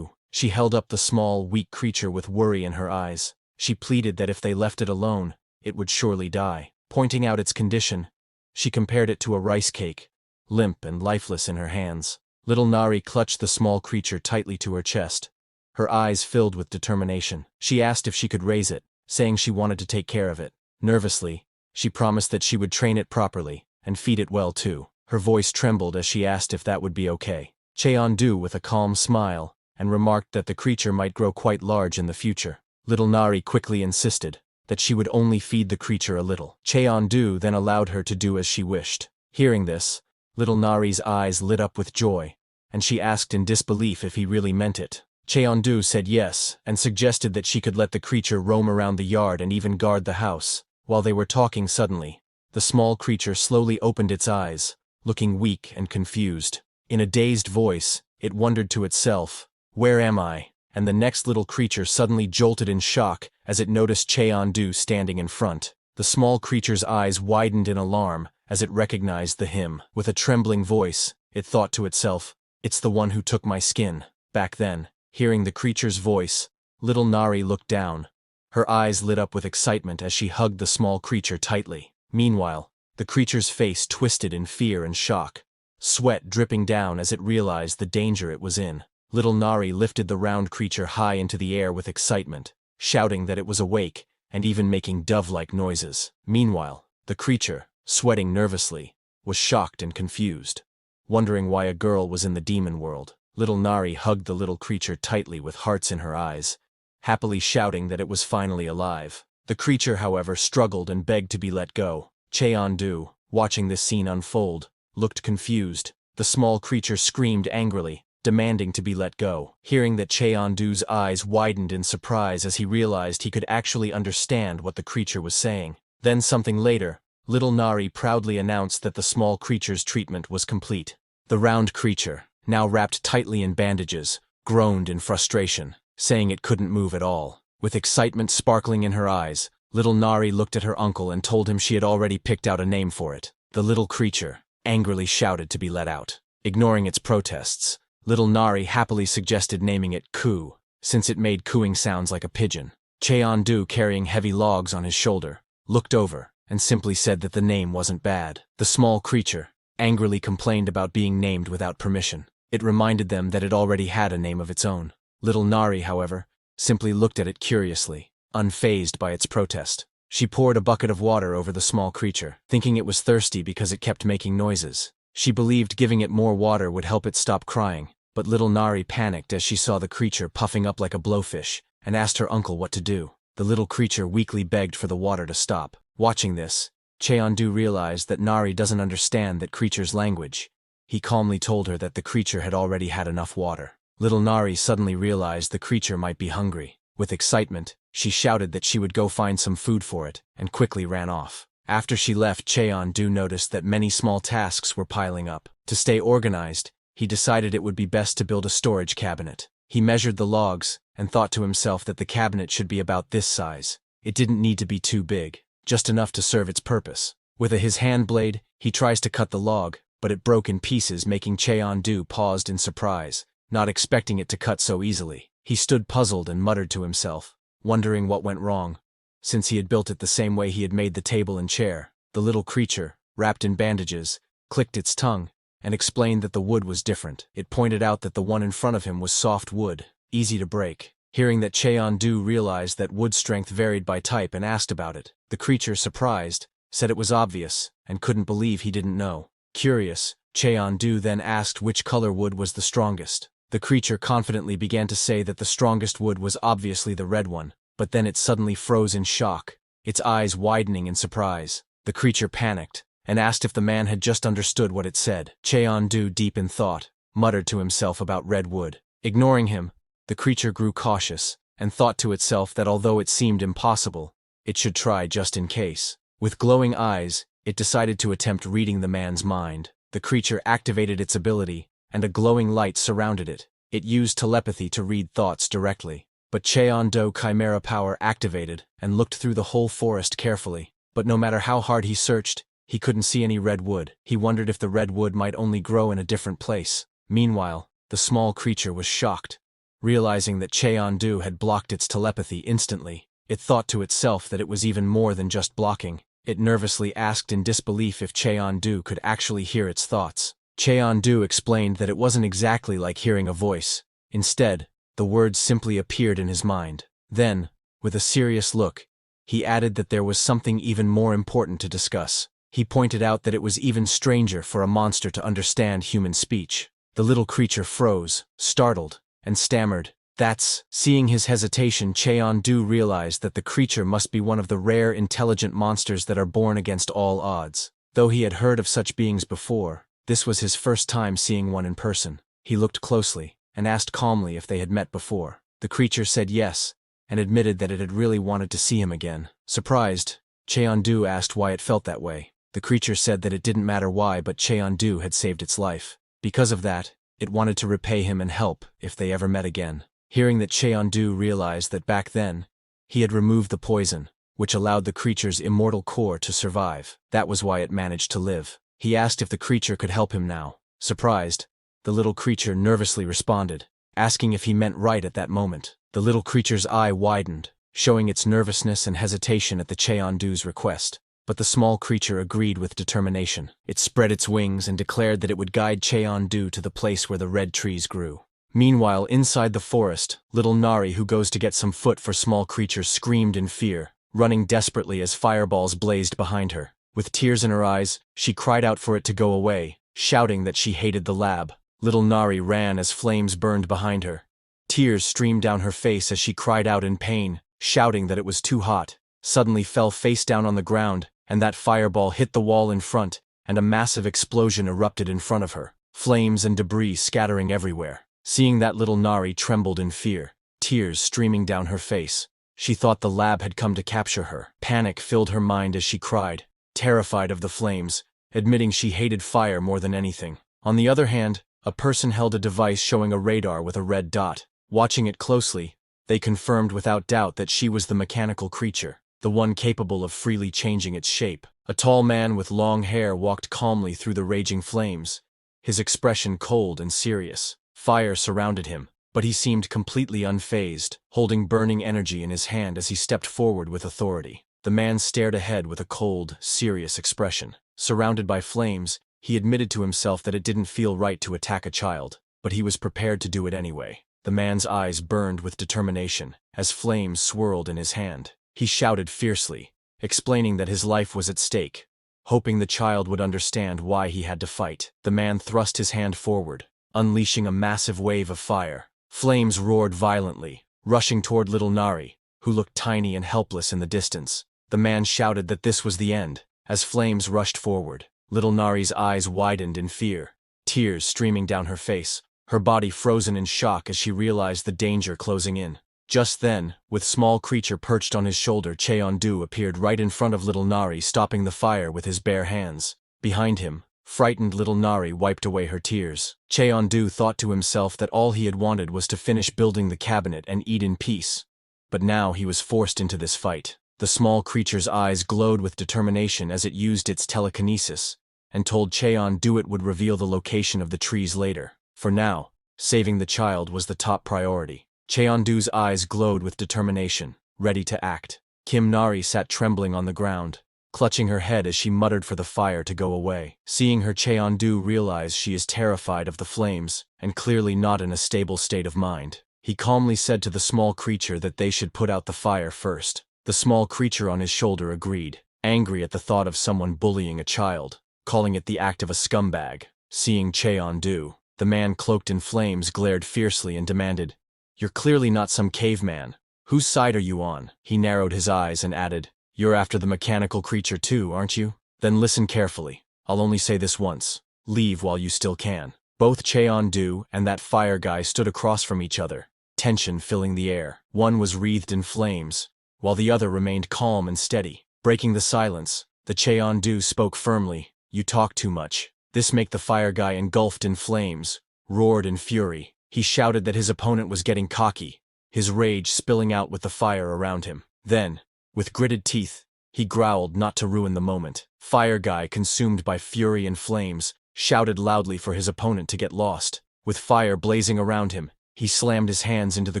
She held up the small, weak creature with worry in her eyes. She pleaded that if they left it alone, it would surely die. Pointing out its condition, she compared it to a rice cake, limp and lifeless in her hands. Little Nari clutched the small creature tightly to her chest, her eyes filled with determination. She asked if she could raise it, saying she wanted to take care of it. Nervously, she promised that she would train it properly, and feed it well too. Her voice trembled as she asked if that would be okay. Cheon-du with a calm smile, and remarked that the creature might grow quite large in the future. Little Nari quickly insisted that she would only feed the creature a little. Cheon-du then allowed her to do as she wished. Hearing this, little Nari's eyes lit up with joy, and she asked in disbelief if he really meant it. Cheondu said yes, and suggested that she could let the creature roam around the yard and even guard the house. While they were talking suddenly, the small creature slowly opened its eyes, looking weak and confused. In a dazed voice, it wondered to itself, "Where am I?" And the next little creature suddenly jolted in shock as it noticed Cheondu standing in front. The small creature's eyes widened in alarm as it recognized the him. With a trembling voice, it thought to itself, "It's the one who took my skin." Back then, hearing the creature's voice, little Nari looked down. Her eyes lit up with excitement as she hugged the small creature tightly. Meanwhile, the creature's face twisted in fear and shock, sweat dripping down as it realized the danger it was in. Little Nari lifted the round creature high into the air with excitement, shouting that it was awake and even making dove-like noises. Meanwhile, the creature, sweating nervously, was shocked and confused. Wondering why a girl was in the demon world, little Nari hugged the little creature tightly with hearts in her eyes, happily shouting that it was finally alive. The creature, however, struggled and begged to be let go. Cheondu, watching this scene unfold, looked confused. The small creature screamed angrily, demanding to be let go. Hearing that, Cheondu's eyes widened in surprise as he realized he could actually understand what the creature was saying. Then something later, little Nari proudly announced that the small creature's treatment was complete. The round creature, now wrapped tightly in bandages, groaned in frustration, saying it couldn't move at all. With excitement sparkling in her eyes, little Nari looked at her uncle and told him she had already picked out a name for it. The little creature angrily shouted to be let out. Ignoring its protests, little Nari happily suggested naming it Coo, since it made cooing sounds like a pigeon. Cheondu, carrying heavy logs on his shoulder, looked over and simply said that the name wasn't bad. The small creature angrily complained about being named without permission. It reminded them that it already had a name of its own. Little Nari, however, simply looked at it curiously, unfazed by its protest. She poured a bucket of water over the small creature, thinking it was thirsty because it kept making noises. She believed giving it more water would help it stop crying, but little Nari panicked as she saw the creature puffing up like a blowfish and asked her uncle what to do. The little creature weakly begged for the water to stop. Watching this, Cheondu realized that Nari doesn't understand that creature's language. He calmly told her that the creature had already had enough water. Little Nari suddenly realized the creature might be hungry. With excitement, she shouted that she would go find some food for it, and quickly ran off. After she left, Cheondu noticed that many small tasks were piling up. To stay organized, he decided it would be best to build a storage cabinet. He measured the logs, and thought to himself that the cabinet should be about this size. It didn't need to be too big, just enough to serve its purpose. With his hand blade, he tries to cut the log, but it broke in pieces, making Cheondu paused in surprise, not expecting it to cut so easily. He stood puzzled and muttered to himself, wondering what went wrong, since he had built it the same way he had made the table and chair. The little creature, wrapped in bandages, clicked its tongue, and explained that the wood was different. It pointed out that the one in front of him was soft wood, easy to break. Hearing that, Cheondu realized that wood strength varied by type and asked about it. The creature, surprised, said it was obvious, and couldn't believe he didn't know. Curious, Cheondu then asked which color wood was the strongest. The creature confidently began to say that the strongest wood was obviously the red one, but then it suddenly froze in shock, its eyes widening in surprise. The creature panicked, and asked if the man had just understood what it said. Cheondu, deep in thought, muttered to himself about red wood. Ignoring him, the creature grew cautious, and thought to itself that although it seemed impossible, it should try just in case. With glowing eyes, it decided to attempt reading the man's mind. The creature activated its ability, and a glowing light surrounded it. It used telepathy to read thoughts directly. But Cheondu Chimera power activated and looked through the whole forest carefully. But no matter how hard he searched, he couldn't see any red wood. He wondered if the red wood might only grow in a different place. Meanwhile, the small creature was shocked. Realizing that Cheondu had blocked its telepathy instantly, it thought to itself that it was even more than just blocking. It nervously asked in disbelief if Cheondu could actually hear its thoughts. Cheondu explained that it wasn't exactly like hearing a voice. Instead, the words simply appeared in his mind. Then, with a serious look, he added that there was something even more important to discuss. He pointed out that it was even stranger for a monster to understand human speech. The little creature froze, startled, and stammered, "That's..." Seeing his hesitation, Cheondu realized that the creature must be one of the rare intelligent monsters that are born against all odds. Though he had heard of such beings before, this was his first time seeing one in person. He looked closely, and asked calmly if they had met before. The creature said yes, and admitted that it had really wanted to see him again. Surprised, Cheondu asked why it felt that way. The creature said that it didn't matter why, but Cheondu had saved its life. Because of that, it wanted to repay him and help if they ever met again. Hearing that, Cheondu realized that back then, he had removed the poison, which allowed the creature's immortal core to survive. That was why it managed to live. He asked if the creature could help him now. Surprised, the little creature nervously responded, asking if he meant right at that moment. The little creature's eye widened, showing its nervousness and hesitation at the Cheondu's request. But the small creature agreed with determination. It spread its wings and declared that it would guide Cheondu to the place where the red trees grew. Meanwhile, inside the forest, little Nari, who goes to get some food for small creatures, screamed in fear, running desperately as fireballs blazed behind her. With tears in her eyes, she cried out for it to go away, shouting that she hated the lab. Little Nari ran as flames burned behind her. Tears streamed down her face as she cried out in pain, shouting that it was too hot. Suddenly fell face down on the ground, and that fireball hit the wall in front, and a massive explosion erupted in front of her, flames and debris scattering everywhere. Seeing that, little Nari trembled in fear, tears streaming down her face. She thought the lab had come to capture her. Panic filled her mind as she cried, terrified of the flames, admitting she hated fire more than anything. On the other hand, a person held a device showing a radar with a red dot. Watching it closely, they confirmed without doubt that she was the mechanical creature, the one capable of freely changing its shape. A tall man with long hair walked calmly through the raging flames, his expression cold and serious. Fire surrounded him, but he seemed completely unfazed, holding burning energy in his hand as he stepped forward with authority. The man stared ahead with a cold, serious expression. Surrounded by flames, he admitted to himself that it didn't feel right to attack a child, but he was prepared to do it anyway. The man's eyes burned with determination as flames swirled in his hand. He shouted fiercely, explaining that his life was at stake, hoping the child would understand why he had to fight. The man thrust his hand forward, unleashing a massive wave of fire. Flames roared violently, rushing toward little Nari, who looked tiny and helpless in the distance. The man shouted that this was the end. As flames rushed forward, little Nari's eyes widened in fear, tears streaming down her face, her body frozen in shock as she realized the danger closing in. Just then, with small creature perched on his shoulder, Cheondu appeared right in front of little Nari, stopping the fire with his bare hands. Behind him, frightened little Nari wiped away her tears. Cheondu thought to himself that all he had wanted was to finish building the cabinet and eat in peace. But now he was forced into this fight. The small creature's eyes glowed with determination as it used its telekinesis, and told Cheondu it would reveal the location of the trees later. For now, saving the child was the top priority. Cheondu's eyes glowed with determination, ready to act. Kim Nari sat trembling on the ground, clutching her head as she muttered for the fire to go away. Seeing her, Cheondu realized she is terrified of the flames, and clearly not in a stable state of mind. He calmly said to the small creature that they should put out the fire first. The small creature on his shoulder agreed, angry at the thought of someone bullying a child, calling it the act of a scumbag. Seeing Cheondu, the man cloaked in flames glared fiercely and demanded, "You're clearly not some caveman. Whose side are you on?" He narrowed his eyes and added, "You're after the mechanical creature too, aren't you? Then listen carefully. I'll only say this once. Leave while you still can." Both Cheondu and that fire guy stood across from each other, tension filling the air. One was wreathed in flames, while the other remained calm and steady. Breaking the silence, the Cheondu spoke firmly, "You talk too much." This made the fire guy, engulfed in flames, roared in fury. He shouted that his opponent was getting cocky, his rage spilling out with the fire around him. Then, with gritted teeth, he growled not to ruin the moment. Fire guy, consumed by fury and flames, shouted loudly for his opponent to get lost. With fire blazing around him, he slammed his hands into the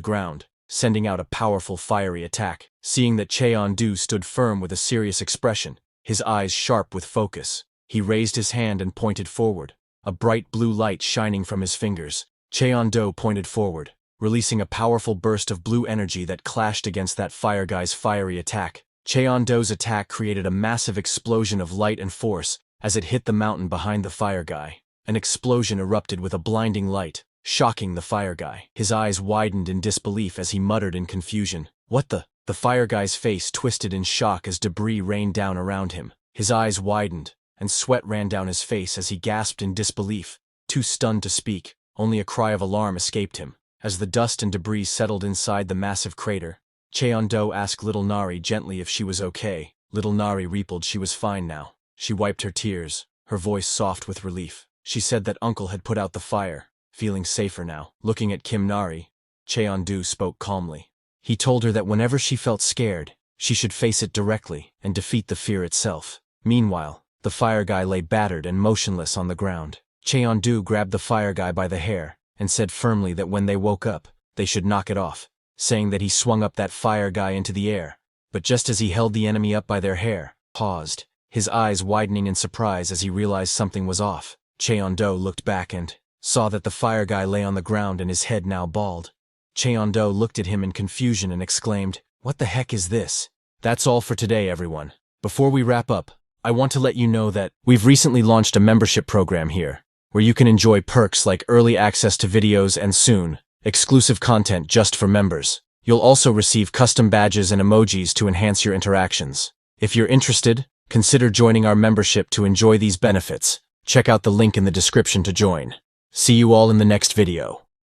ground, sending out a powerful fiery attack. Seeing that Cheondu stood firm with a serious expression, his eyes sharp with focus, he raised his hand and pointed forward, a bright blue light shining from his fingers. Cheondu pointed forward, releasing a powerful burst of blue energy that clashed against that fire guy's fiery attack. Cheondu's attack created a massive explosion of light and force as it hit the mountain behind the fire guy. An explosion erupted with a blinding light, shocking the fire guy. His eyes widened in disbelief as he muttered in confusion, "What the?" The fire guy's face twisted in shock as debris rained down around him. His eyes widened, and sweat ran down his face as he gasped in disbelief, too stunned to speak. Only a cry of alarm escaped him. As the dust and debris settled inside the massive crater, Cheon-do asked little Nari gently if she was okay. Little Nari replied she was fine now. She wiped her tears, her voice soft with relief. She said that uncle had put out the fire, feeling safer now. Looking at Kim Nari, Cheon-do spoke calmly. He told her that whenever she felt scared, she should face it directly and defeat the fear itself. Meanwhile, the fire guy lay battered and motionless on the ground. Cheon-do grabbed the fire guy by the hair and said firmly that when they woke up, they should knock it off, saying that he swung up that fire guy into the air. But just as he held the enemy up by their hair, paused, his eyes widening in surprise as he realized something was off. Cheon-do looked back and saw that the fire guy lay on the ground and his head now bald. Cheon-do looked at him in confusion and exclaimed, "What the heck is this?" That's all for today, everyone. Before we wrap up, I want to let you know that we've recently launched a membership program here, where you can enjoy perks like early access to videos and soon, exclusive content just for members. You'll also receive custom badges and emojis to enhance your interactions. If you're interested, consider joining our membership to enjoy these benefits. Check out the link in the description to join. See you all in the next video.